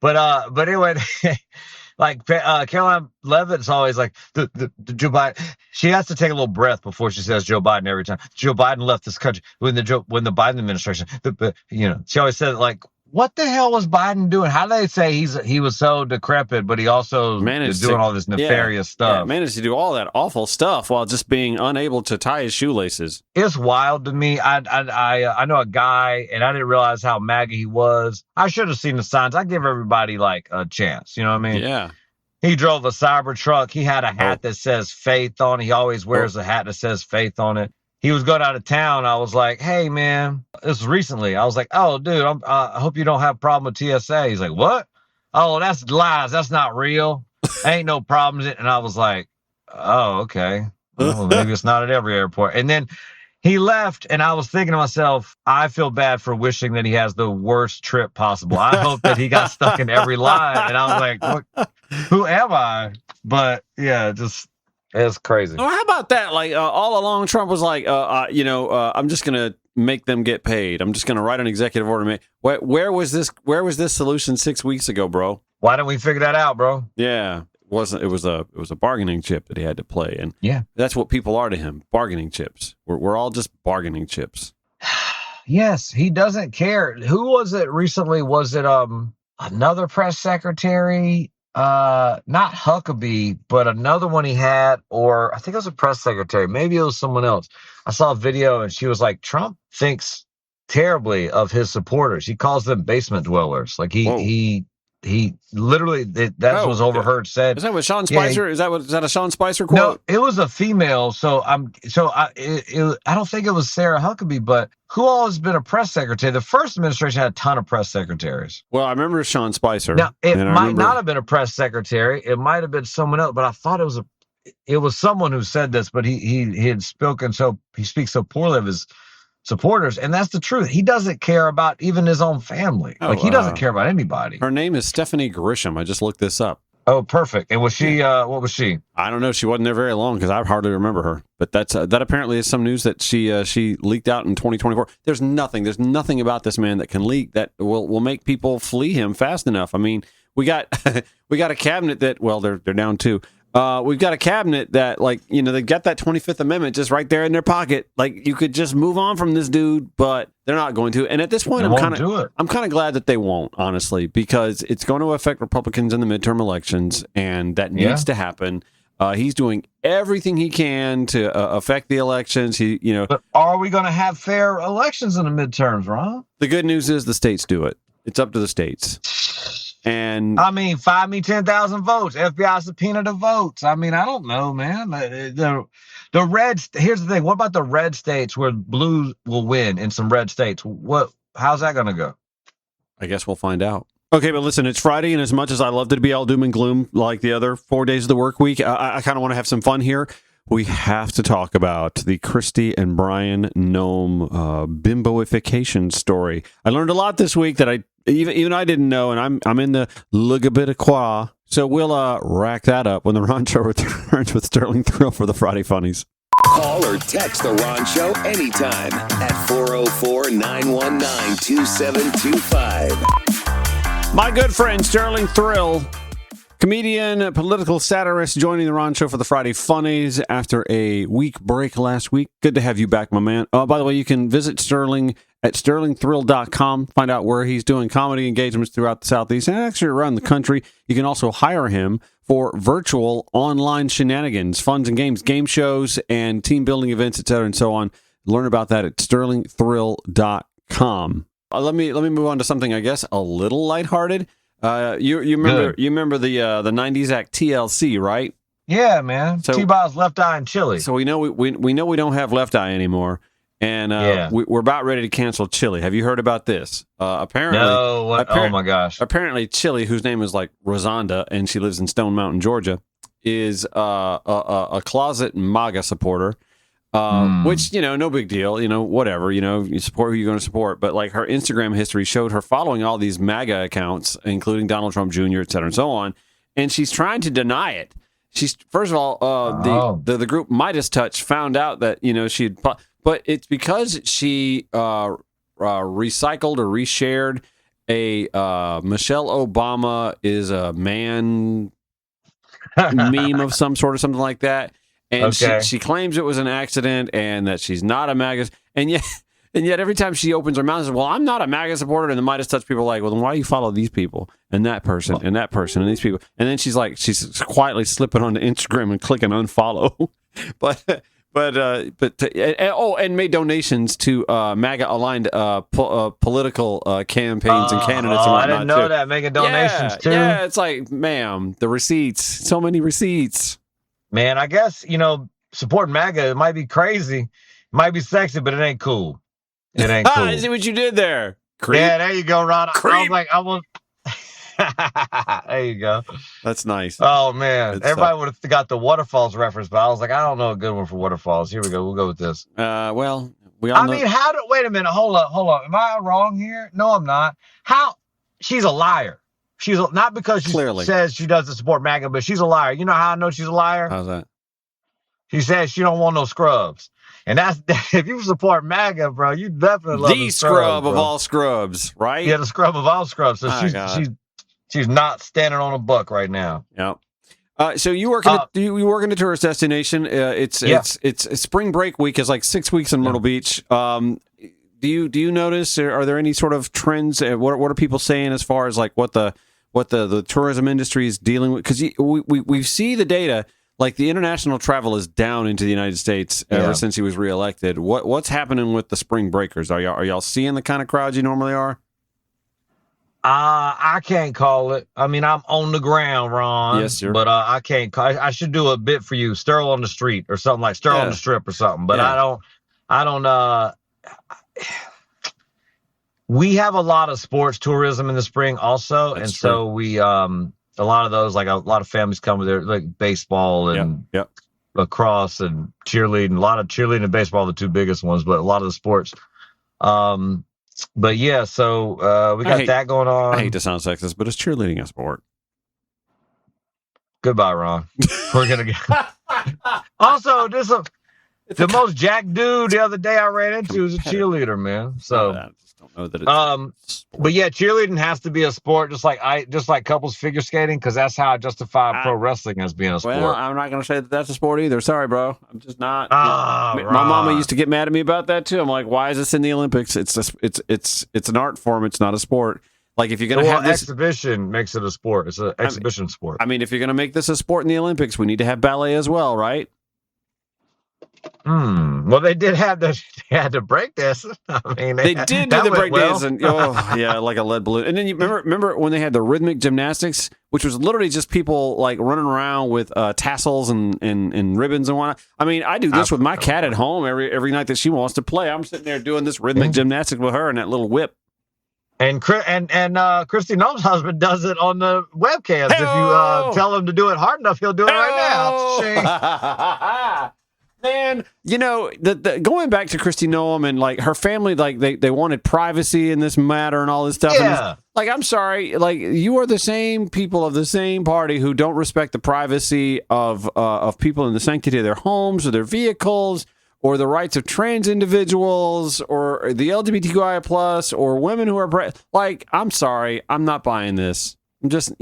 But anyway, like Caroline Levitt's always like the Joe Biden. She has to take a little breath before she says Joe Biden every time. Joe Biden left this country when the Biden administration. She always said like, what the hell was Biden doing? How do they say he was so decrepit, but he also is doing all this nefarious stuff? Yeah, managed to do all that awful stuff while just being unable to tie his shoelaces. It's wild to me. I know a guy, and I didn't realize how MAGA he was. I should have seen the signs. I give everybody like a chance. You know what I mean? Yeah. He drove a cyber truck. He had a hat that says faith on it. He always wears a hat that says faith on it. He was going out of town. I was like, hey, man, this was recently. I was like, oh, dude, I hope you don't have a problem with TSA. He's like, what? Oh, that's lies. That's not real. Ain't no problems. And I was like, oh, okay. Well, maybe it's not at every airport. And then he left, and I was thinking to myself, I feel bad for wishing that he has the worst trip possible. I hope that he got stuck in every line. And I was like, what? Who am I? But, yeah, it's crazy. Well, how about that? Like all along, Trump was like, I'm just going to make them get paid. I'm just going to write an executive order. Where was this solution 6 weeks ago, bro? Why didn't we figure that out, bro? Yeah, it was a bargaining chip that he had to play, and that's what people are to him. Bargaining chips. We're all just bargaining chips. Yes, he doesn't care. Who was it recently? Was it another press secretary? Not Huckabee, but another one he had, or I think it was a press secretary. Maybe it was someone else. I saw a video and she was like, Trump thinks terribly of his supporters. He calls them basement dwellers. Like he literally, that was overheard said. Is that what Sean Spicer? Is that a Sean Spicer quote? No, it was a female. I don't think it was Sarah Huckabee, but who all has been a press secretary? The first administration had a ton of press secretaries. Well, I remember Sean Spicer. Now it might not have been a press secretary. It might have been someone else, but I thought it was someone who said this, but he had spoken he speaks so poorly of his supporters, and that's the truth. He doesn't care about even his own family. He doesn't care about anybody. Her name is Stephanie Grisham. I just looked this up. Oh, perfect. And was she? What was she? I don't know. She wasn't there very long because I hardly remember her. But that apparently is some news that she leaked out in 2024. There's nothing about this man that can leak that will make people flee him fast enough. I mean, we got a cabinet that they're down to. We've got a cabinet that, like, they got that 25th Amendment just right there in their pocket. Like, you could just move on from this dude, but they're not going to. And at this point, I'm kind of glad that they won't, honestly, because it's going to affect Republicans in the midterm elections, and that needs to happen. He's doing everything he can to affect the elections. But are we going to have fair elections in the midterms, Ron? The good news is the states do it. It's up to the states. And I mean, find me 10,000 votes. FBI subpoena the votes. I mean, I don't know, man. The red. Here's the thing. What about the red states where blue will win in some red states? How's that going to go? I guess we'll find out. Okay, but listen, it's Friday, and as much as I love to be all doom and gloom like the other 4 days of the work week, I kind of want to have some fun here. We have to talk about the Kristi and Brian Noem bimboification story. I learned a lot this week that even I didn't know, and I'm in the Lugabitaqua. So we'll rack that up when the Ron Show returns with Sterling Thrill for the Friday Funnies. Call or text the Ron Show anytime at 404-919-2725. My good friend Sterling Thrill, comedian, political satirist, joining the Ron Show for the Friday Funnies after a week break last week. Good to have you back, my man. By the way, you can visit Sterling at sterlingthrill.com. Find out where he's doing comedy engagements throughout the Southeast and actually around the country. You can also hire him for virtual online shenanigans, funs and games, game shows, and team building events, etc., and so on. Learn about that at sterlingthrill.com. Let me move on to something, I guess, a little lighthearted. You remember the 90s act TLC, right? Yeah, man. So, T-Bob's Left Eye and Chili. So we know we don't have Left Eye anymore, and we're about ready to cancel Chili. Have you heard about this? Apparently, no. Oh my gosh! Apparently, Chili, whose name is like Rosanda, and she lives in Stone Mountain, Georgia, is a closet MAGA supporter. Which, no big deal, whatever, you support who you're going to support. But like her Instagram history showed her following all these MAGA accounts, including Donald Trump Jr., et cetera, and so on. And she's trying to deny it. She's, first of all, the group Midas Touch found out that, but it's because she recycled or reshared a Michelle Obama is a man meme of some sort or something like that. And she claims it was an accident and that she's not a MAGA. And yet every time she opens her mouth and says, well, I'm not a MAGA supporter. And the Midas Touch people are like, well, then why do you follow these people and that person and that person and these people? And then she's quietly slipping onto Instagram and clicking unfollow. and made donations to MAGA aligned political campaigns and candidates and whatnot. I didn't know that, making donations too. Yeah, it's like, ma'am, the receipts, so many receipts. Man, I guess, supporting MAGA, it might be crazy, it might be sexy, but it ain't cool. It ain't cool. I see what you did there. Creep. Yeah, there you go, Ron. Creep. I was there you go. That's nice. Oh, man. Everybody would have got the Waterfalls reference, but I was like, I don't know a good one for Waterfalls. Here we go. We'll go with this. Well, we all know. Mean, wait a minute. Hold up. Am I wrong here? No, I'm not. She's a liar. She's not because she says she doesn't support MAGA, but she's a liar. You know how I know she's a liar? How's that? She says she don't want no scrubs. And that's if you support MAGA, bro, you definitely love the scrub of all scrubs, right? Yeah, the scrub of all scrubs. So she's not standing on a buck right now. Yep. So you work in a tourist destination. It's spring break week is like 6 weeks in Myrtle Beach. Do you notice? Are there any sort of trends? What are people saying as far as like what the tourism industry is dealing with? Because we see the data. Like the international travel is down into the United States ever since he was reelected. What's happening with the spring breakers? Are y'all seeing the kind of crowds you normally are? I can't call it. I mean, I'm on the ground, Ron. Yes, sir. But I can't call. I should do a bit for you, Stir on the Street or something like Stir on the Strip or something. But I don't. We have a lot of sports tourism in the spring also. That's true. So we a lot of those, like a lot of families come with their like baseball and lacrosse and cheerleading. A lot of cheerleading and baseball are the two biggest ones, but a lot of the sports. But yeah, so we got that going on. I hate to sound sexist, but is cheerleading a sport? Goodbye, Ron. We're gonna get. Also, the most jacked dude the other day I ran into was a cheerleader, man. So don't know that it's but yeah, cheerleading has to be a sport, just like couples figure skating, because that's how I justify pro wrestling as being a sport. Well, I'm not going to say that that's a sport either. Sorry, bro. I'm just not. Right. My mama used to get mad at me about that too. I'm like, why is this in the Olympics? It's an art form. It's not a sport. Like, if you're going to have this exhibition, makes it a sport. It's an exhibition sport. I mean, if you're going to make this a sport in the Olympics, we need to have ballet as well, right? Well, they had to break this. I mean, they did do the break dance, and like a lead balloon. And then you remember when they had the rhythmic gymnastics, which was literally just people like running around with tassels and ribbons and whatnot. I mean, I do this with my cat at home every night that she wants to play. I'm sitting there doing this rhythmic gymnastics with her and that little whip. And Kristi Noem's husband does it on the webcams. Hey-o! If you tell him to do it hard enough, he'll do it right now. Man, the going back to Kristi Noem and like her family, like they wanted privacy in this matter and all this stuff. Yeah. And like, I'm sorry, like you are the same people of the same party who don't respect the privacy of people in the sanctity of their homes or their vehicles, or the rights of trans individuals, or the LGBTQIA plus, or women who are like. I'm sorry, I'm not buying this. I'm just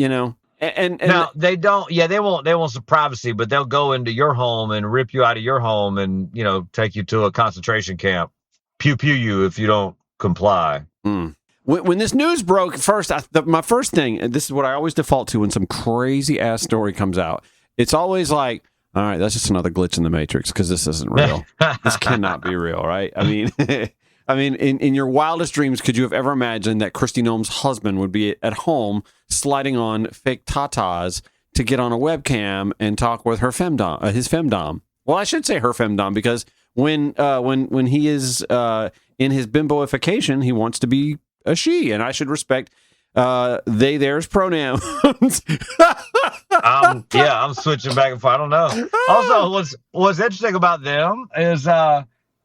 And now they don't. Yeah, they won't some privacy, but they'll go into your home and rip you out of your home, and take you to a concentration camp, pew you if you don't comply. When this news broke, my first thing, and this is what I always default to when some crazy ass story comes out. It's always like, all right, that's just another glitch in the matrix because this isn't real. This cannot be real, right? I mean. I mean, in your wildest dreams, could you have ever imagined that Kristi Noem's husband would be at home sliding on fake tatas to get on a webcam and talk with her femdom, his femdom? Well, I should say her femdom, because when he is in his bimboification, he wants to be a she, and I should respect they theirs pronouns. I'm switching back and forth. I don't know. Also, what's interesting about them is.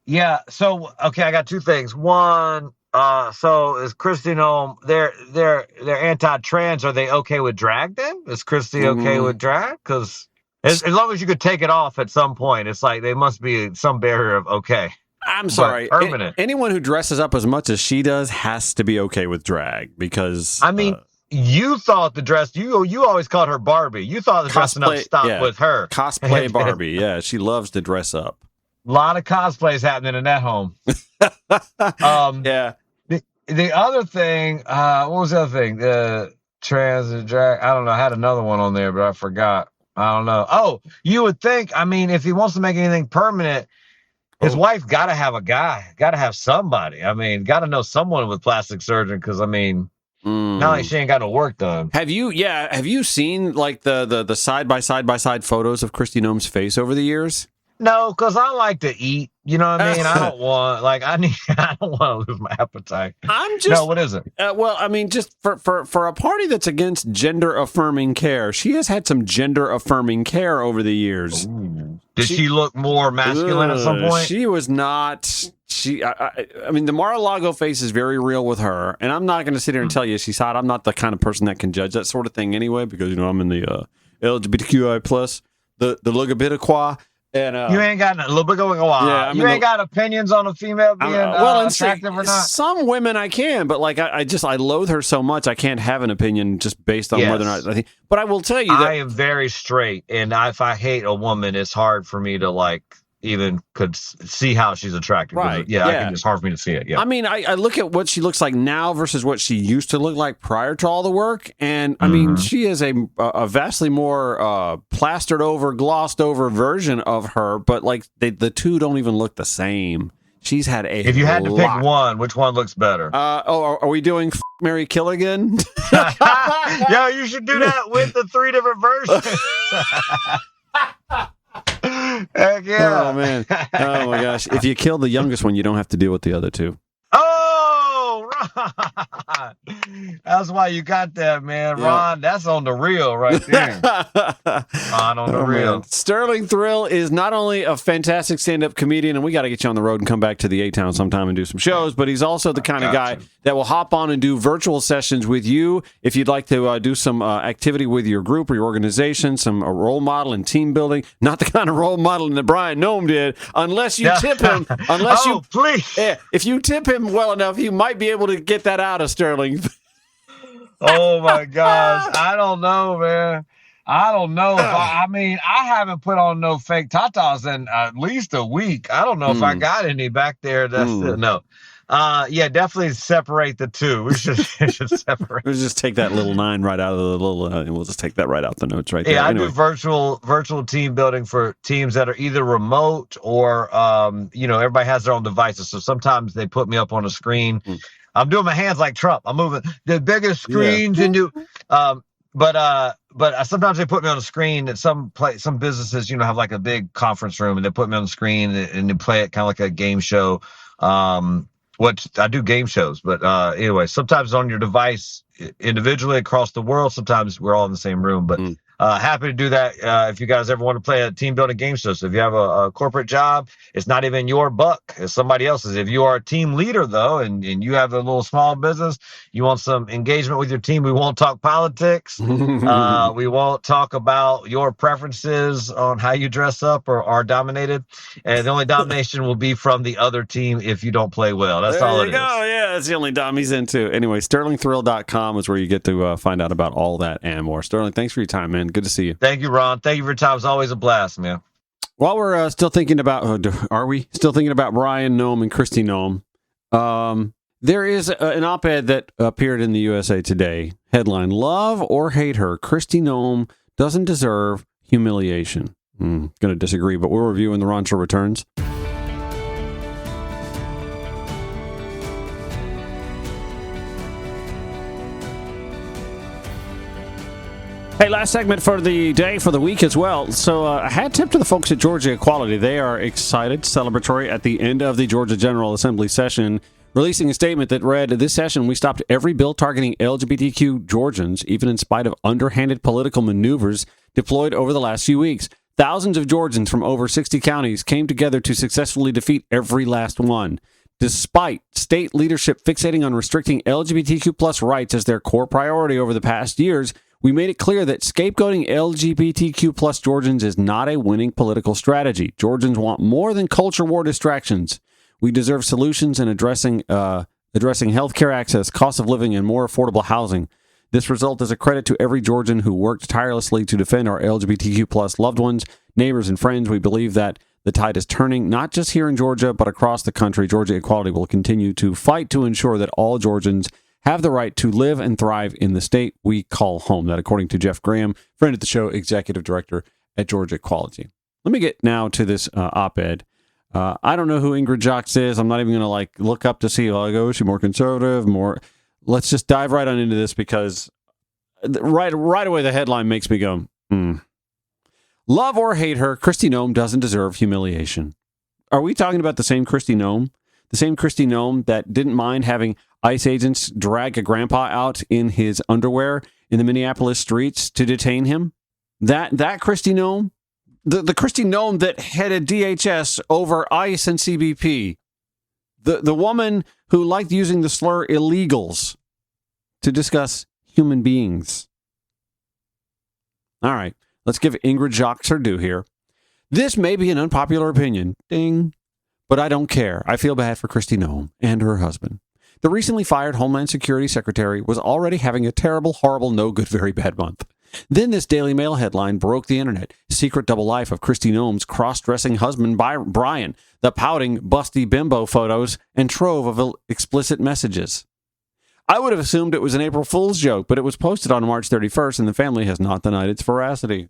Yeah. So, okay, I got two things. One, so is Kristi Noem, they're anti-trans. Are they okay with drag then? Is Kristi okay with drag? Because as long as you could take it off at some point, it's like they must be some barrier of okay. I'm sorry. Permanent. Anyone who dresses up as much as she does has to be okay with drag, because I mean, you thought the dress, you always called her Barbie. You thought the dressing up stopped with her. Cosplay Barbie. Yeah, she loves to dress up. A lot of cosplays happening in that home. Yeah. The other thing, what was the other thing? The trans and drag. I don't know. I had another one on there, but I forgot. I don't know. Oh, you would think, I mean, if he wants to make anything permanent, his wife got to have a guy, got to have somebody. I mean, got to know someone with plastic surgeon, because, I mean, not like she ain't got no work done. Have you seen like the side by side photos of Kristi Noem's face over the years? No, because I like to eat. You know what I mean? I don't want to lose my appetite. No, what is it? Well, I mean, just for a party that's against gender affirming care, she has had some gender affirming care over the years. Ooh. Did she look more masculine at some point? She was not. I mean, the Mar-a-Lago face is very real with her, and I'm not going to sit here and tell you she's hot. I'm not the kind of person that can judge that sort of thing anyway, because I'm in the LGBTQI plus, the LGBTQI. And, you ain't got a little bit going on. Yeah, you ain't got opinions on a female being attractive or not. Some women I can, but like I loathe her so much I can't have an opinion just based on whether or not I think. But I will tell you that I am very straight, and if I hate a woman, it's hard for me to like even could see how she's attractive. Right? It's hard for me to see it. Yeah. I mean, I look at what she looks like now versus what she used to look like prior to all the work, and I mean, she is a vastly more plastered over, glossed over version of her. But like the two don't even look the same. She's had a. If you had to pick one, which one looks better? Are we doing Mary Kill again? Yo, you should do that with the 3 different versions. Heck yeah. Oh man. Oh my gosh. If you kill the youngest one, you don't have to deal with the other two. Oh, That's why you got that, man. Yeah. Ron, that's on the real right there. Ron on the real. Man. Sterling Thrill is not only a fantastic stand-up comedian, and we got to get you on the road and come back to the A-Town sometime and do some shows, but he's also the kind of guy that will hop on and do virtual sessions with you if you'd like to do some activity with your group or your organization, some role model and team building. Not the kind of role modeling that Brian Noem did, unless you tip him. Unless please. Yeah, if you tip him well enough, you might be able to get that out of Sterling. Oh my gosh, I don't know, man. I don't know. If I haven't put on no fake tatas in at least a week. I don't know if I got any back there. No. Yeah, definitely separate the two. We should separate. We'll just take that little 9 right out of the little. We'll just take that right out the notes right there. Yeah, anyway. I do virtual team building for teams that are either remote or everybody has their own devices. So sometimes they put me up on a screen. I'm doing my hands like Trump. I'm moving the biggest screens into. But sometimes they put me on a screen at some businesses, have like a big conference room, and they put me on the screen and they play it kind of like a game show. Which I do game shows, but anyway, sometimes on your device individually across the world, sometimes we're all in the same room, but happy to do that if you guys ever want to play a team building game show. So if you have a corporate job, it's not even your buck, it's somebody else's. If you are a team leader though, and you have a little small business, you want some engagement with your team, we won't talk politics. We won't talk about your preferences on how you dress up or are dominated. And the only domination will be from the other team if you don't play well. That's all it is. Oh yeah, that's the only dom he's into. Anyway, sterlingthrill.com is where you get to find out about all that and more. Sterling, thanks for your time, man. Good to see you. Thank you, Ron. Thank you for your time. It's always a blast, man. While we're still thinking about, are we still thinking about Brian Noem and Kristi Noem? There is an op-ed that appeared in the USA Today. Headline: Love or hate her, Kristi Noem doesn't deserve humiliation. Going to disagree, but we'll review when the Ron Show returns. Hey, last segment for the day, for the week as well. So a hat tip to the folks at Georgia Equality. They are excited, celebratory at the end of the Georgia General Assembly session, releasing a statement that read, "This session, we stopped every bill targeting LGBTQ Georgians, even in spite of underhanded political maneuvers deployed over the last few weeks. Thousands of Georgians from over 60 counties came together to successfully defeat every last one. Despite state leadership fixating on restricting LGBTQ plus rights as their core priority over the past years, we made it clear that scapegoating LGBTQ plus Georgians is not a winning political strategy. Georgians want more than culture war distractions. We deserve solutions in addressing healthcare access, cost of living, and more affordable housing. This result is a credit to every Georgian who worked tirelessly to defend our LGBTQ plus loved ones, neighbors, and friends. We believe that the tide is turning, not just here in Georgia, but across the country. Georgia Equality will continue to fight to ensure that all Georgians have the right to live and thrive in the state we call home." That, according to Jeff Graham, friend of the show, executive director at Georgia Equality. Let me get now to this op-ed. I don't know who Ingrid Jocks is. I'm not even going to look up to see, is she more conservative, more... Let's just dive right on into this because right away the headline makes me go, Love or hate her, Kristi Noem doesn't deserve humiliation. Are we talking about the same Kristi Noem? The same Kristi Noem that didn't mind having ICE agents drag a grandpa out in his underwear in the Minneapolis streets to detain him? That Kristi Noem? The Kristi Noem that headed DHS over ICE and CBP. The woman who liked using the slur illegals to discuss human beings. All right, let's give Ingrid Jocks her due here. This may be an unpopular opinion, ding, but I don't care. I feel bad for Kristi Noem and her husband. The recently fired Homeland Security Secretary was already having a terrible, horrible, no good, very bad month. Then this Daily Mail headline broke the internet. Secret double life of Kristi Noem's cross-dressing husband, Brian, the pouting, busty bimbo photos, and trove of explicit messages. I would have assumed it was an April Fool's joke, but it was posted on March 31st, and the family has not denied its veracity.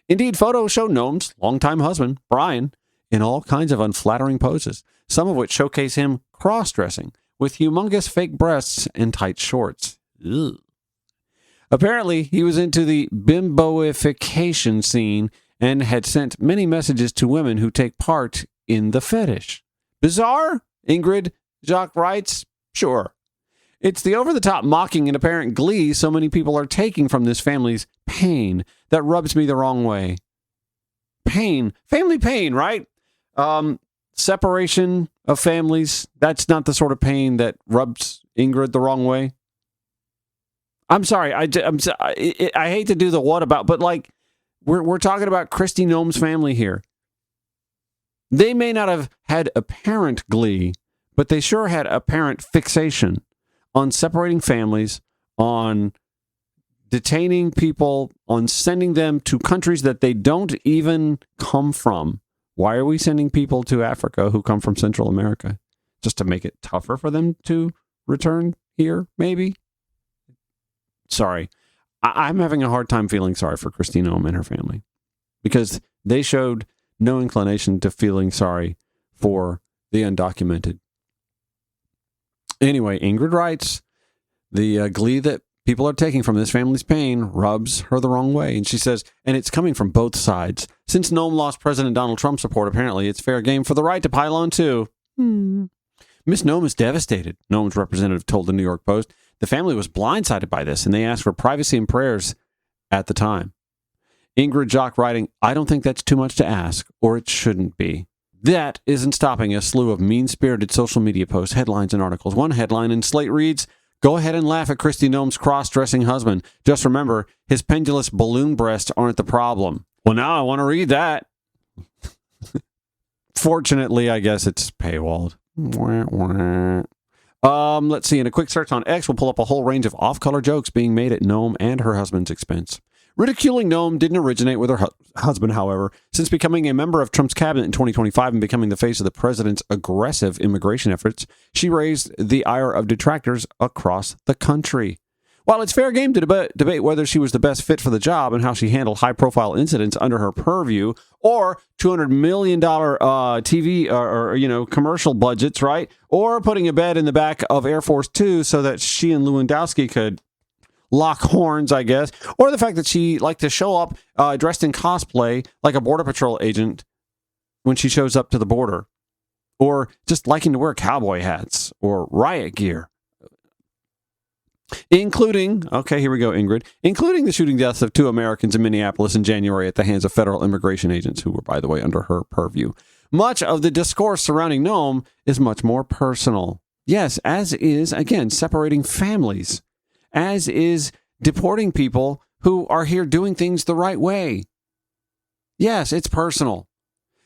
Indeed, photos show Noem's longtime husband, Brian, in all kinds of unflattering poses, some of which showcase him cross-dressing with humongous fake breasts and tight shorts. Ugh. Apparently, he was into the bimboification scene and had sent many messages to women who take part in the fetish. Bizarre? Ingrid Jocks writes, Sure. It's the over-the-top mocking and apparent glee so many people are taking from this family's pain that rubs me the wrong way. Pain. Family pain, right? Separation of families. That's not the sort of pain that rubs Ingrid the wrong way. I'm sorry. I hate to do the what about, but like, we're talking about Kristi Noem's family here. They may not have had apparent glee, but they sure had apparent fixation on separating families, on detaining people, on sending them to countries that they don't even come from. Why are we sending people to Africa who come from Central America? Just to make it tougher for them to return here, maybe? Sorry. I'm having a hard time feeling sorry for Kristi Noem and her family because they showed no inclination to feeling sorry for the undocumented. Anyway, Ingrid writes, the glee that people are taking from this family's pain rubs her the wrong way. And she says, and it's coming from both sides. Since Noem lost President Donald Trump's support, apparently it's fair game for the right to pile on too. Miss Noem is devastated, Noem's representative told the New York Post. The family was blindsided by this, and they asked for privacy and prayers at the time. Ingrid Jock writing, I don't think that's too much to ask, or it shouldn't be. That isn't stopping a slew of mean-spirited social media posts, headlines, and articles. One headline in Slate reads, go ahead and laugh at Kristi Noem's cross-dressing husband. Just remember, his pendulous balloon breasts aren't the problem. Well, now I want to read that. Fortunately, I guess it's paywalled. Let's see. In a quick search on X, we'll pull up a whole range of off-color jokes being made at Noem and her husband's expense. Ridiculing Noem didn't originate with her husband, however. Since becoming a member of Trump's cabinet in 2025 and becoming the face of the president's aggressive immigration efforts, she raised the ire of detractors across the country. While it's fair game to debate whether she was the best fit for the job and how she handled high-profile incidents under her purview, or $200 million TV or commercial budgets, right? Or putting a bed in the back of Air Force Two so that she and Lewandowski could lock horns, I guess, or the fact that she liked to show up dressed in cosplay like a Border Patrol agent when she shows up to the border, or just liking to wear cowboy hats or riot gear. Including, okay, here we go, Ingrid, including the shooting deaths of 2 Americans in Minneapolis in January at the hands of federal immigration agents who were, by the way, under her purview. Much of the discourse surrounding Noem is much more personal. Yes, as is, again, separating families, as is deporting people who are here doing things the right way. Yes, it's personal.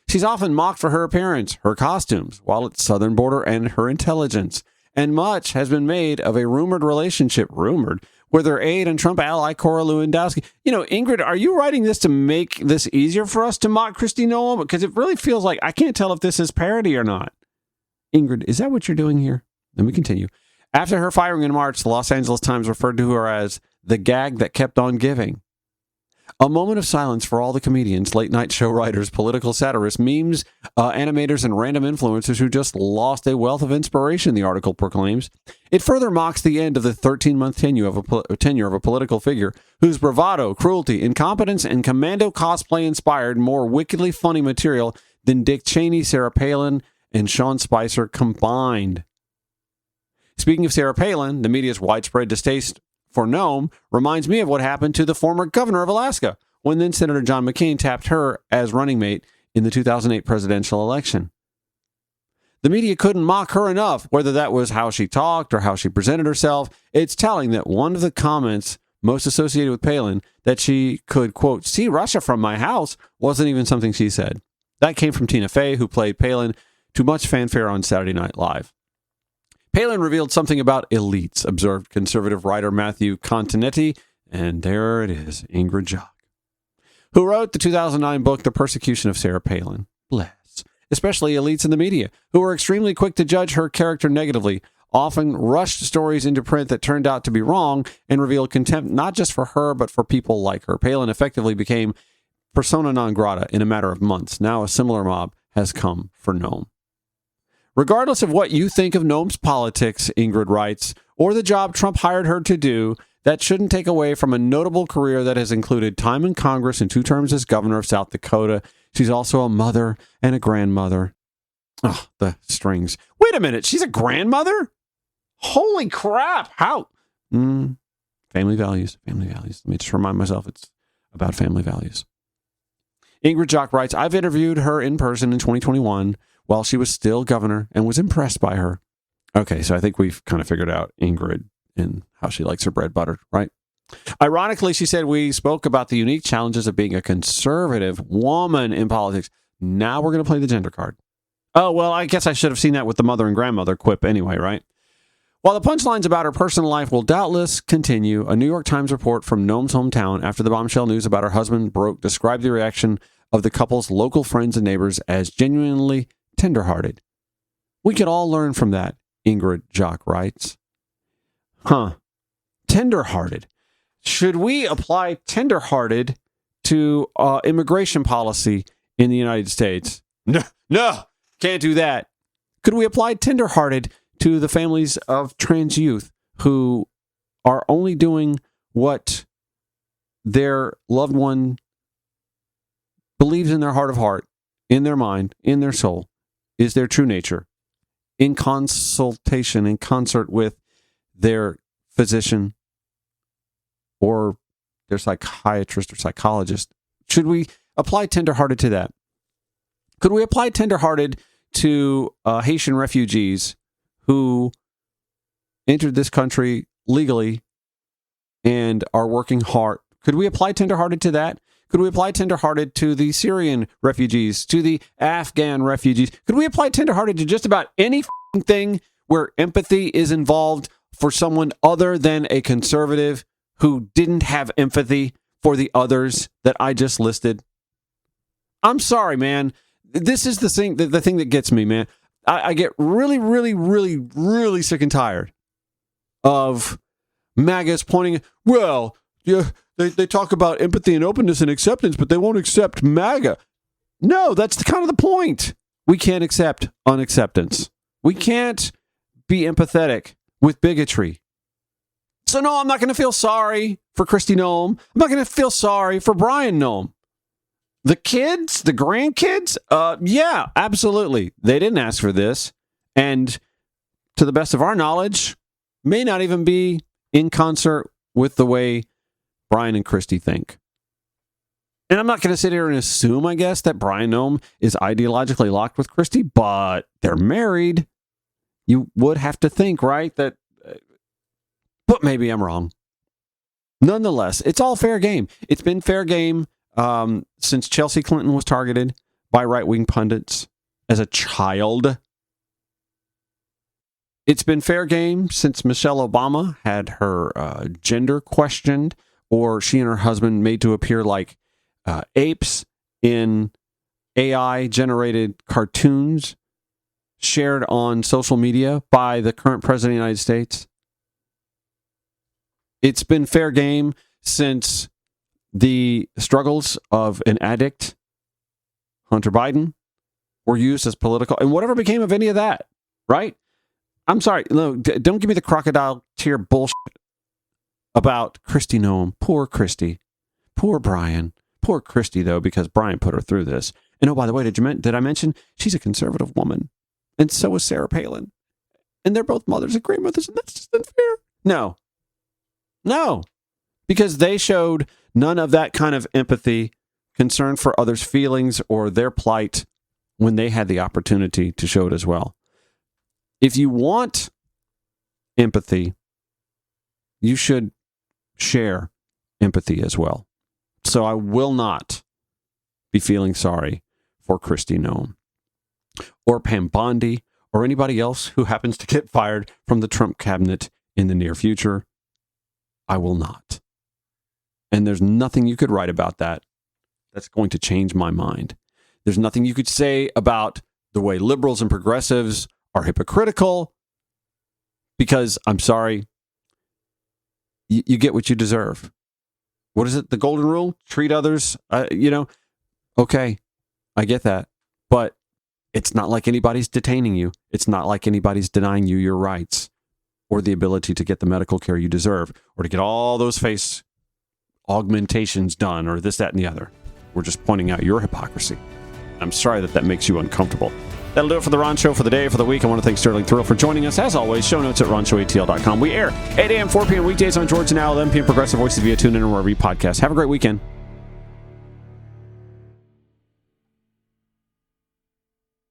She's often mocked for her appearance, her costumes, while at southern border, and her intelligence. And much has been made of a rumored relationship, with her aide and Trump ally Cora Lewandowski. You know, Ingrid, are you writing this to make this easier for us to mock Kristi Noem? Because it really feels like I can't tell if this is parody or not. Ingrid, is that what you're doing here? Let me continue. After her firing in March, the Los Angeles Times referred to her as the gag that kept on giving. A moment of silence for all the comedians, late-night show writers, political satirists, memes, animators, and random influencers who just lost a wealth of inspiration, the article proclaims. It further mocks the end of the 13-month tenure of a political figure whose bravado, cruelty, incompetence, and commando cosplay inspired more wickedly funny material than Dick Cheney, Sarah Palin, and Sean Spicer combined. Speaking of Sarah Palin, the media's widespread distaste for Noem reminds me of what happened to the former governor of Alaska when then Senator John McCain tapped her as running mate in the 2008 presidential election. The media couldn't mock her enough, whether that was how she talked or how she presented herself. It's telling that one of the comments most associated with Palin, that she could, quote, see Russia from my house, wasn't even something she said. That came from Tina Fey, who played Palin to much fanfare on Saturday Night Live. Palin revealed something about elites, observed conservative writer Matthew Continetti, and there it is, Ingrid Jock, who wrote the 2009 book, The Persecution of Sarah Palin. Bless. Especially elites in the media, who were extremely quick to judge her character negatively, often rushed stories into print that turned out to be wrong, and revealed contempt not just for her, but for people like her. Palin effectively became persona non grata in a matter of months. Now a similar mob has come for Noem. Regardless of what you think of Noem's politics, Ingrid writes, or the job Trump hired her to do, that shouldn't take away from a notable career that has included time in Congress and 2 terms as governor of South Dakota. She's also a mother and a grandmother. Oh, the strings. Wait a minute, she's a grandmother? Holy crap. How? Family values. Family values. Let me just remind myself it's about family values. Ingrid Jock writes, I've interviewed her in person in 2021 while she was still governor and was impressed by her. Okay, so I think we've kind of figured out Ingrid and how she likes her bread buttered, right? Ironically, she said, we spoke about the unique challenges of being a conservative woman in politics. Now we're going to play the gender card. Oh, well, I guess I should have seen that with the mother and grandmother quip anyway, right? While the punchlines about her personal life will doubtless continue, a New York Times report from Noem's hometown after the bombshell news about her husband broke described the reaction of the couple's local friends and neighbors as genuinely tenderhearted. We could all learn from that, Ingrid Jock writes. Tenderhearted. Should we apply tenderhearted to immigration policy in the United States? No, can't do that. Could we apply tenderhearted to the families of trans youth who are only doing what their loved one believes in their heart of heart, in their mind, in their soul, is their true nature, in consultation, in concert with their physician or their psychiatrist or psychologist? Should we apply tenderhearted to that? Could we apply tenderhearted to Haitian refugees who entered this country legally and are working hard? Could we apply tenderhearted to that? Could we apply tenderhearted to the Syrian refugees, to the Afghan refugees? Could we apply tenderhearted to just about any thing where empathy is involved for someone other than a conservative who didn't have empathy for the others that I just listed? I'm sorry, man. This is the thing that gets me, man. I get really, really, really, really sick and tired of MAGAs pointing, well, yeah, they talk about empathy and openness and acceptance, but they won't accept MAGA. No, that's kind of the point. We can't accept unacceptance. We can't be empathetic with bigotry. So no, I'm not going to feel sorry for Kristi Noem. I'm not going to feel sorry for Brian Noem. The kids, the grandkids, yeah, absolutely. They didn't ask for this. And to the best of our knowledge, may not even be in concert with the way Brian and Kristi think. And I'm not going to sit here and assume, I guess, that Brian Noem is ideologically locked with Kristi, but they're married. You would have to think, right? That, but maybe I'm wrong. Nonetheless, it's all fair game. It's been fair game since Chelsea Clinton was targeted by right-wing pundits as a child. It's been fair game since Michelle Obama had her gender questioned, or she and her husband made to appear like apes in AI-generated cartoons shared on social media by the current president of the United States. It's been fair game since the struggles of an addict, Hunter Biden, were used as political, and whatever became of any of that, right? I'm sorry, no, don't give me the crocodile tear bullshit about Kristi Noem. Poor Kristi. Poor Brian. Poor Kristi, though, because Brian put her through this. And oh, by the way, did I mention she's a conservative woman? And so is Sarah Palin. And they're both mothers and grandmothers, and that's just unfair. No. Because they showed none of that kind of empathy, concern for others' feelings or their plight when they had the opportunity to show it as well. If you want empathy, you should share empathy as well. So I will not be feeling sorry for Kristi Noem or Pam Bondi or anybody else who happens to get fired from the Trump cabinet in the near future. I will not. And there's nothing you could write about that that's going to change my mind. There's nothing you could say about the way liberals and progressives are hypocritical, because I'm sorry, you get what you deserve. What is it? The golden rule? Treat others, okay, I get that. But it's not like anybody's detaining you. It's not like anybody's denying you your rights or the ability to get the medical care you deserve or to get all those face augmentations done or this, that, and the other. We're just pointing out your hypocrisy. I'm sorry that makes you uncomfortable. That'll do it for the Ron Show for the day, for the week. I want to thank Sterling Thrill for joining us. As always, show notes at ronshowatl.com. We air 8 a.m., 4 p.m. weekdays on Georgia Now, 11 p.m. Progressive Voices via TuneIn or wherever you podcast. Have a great weekend.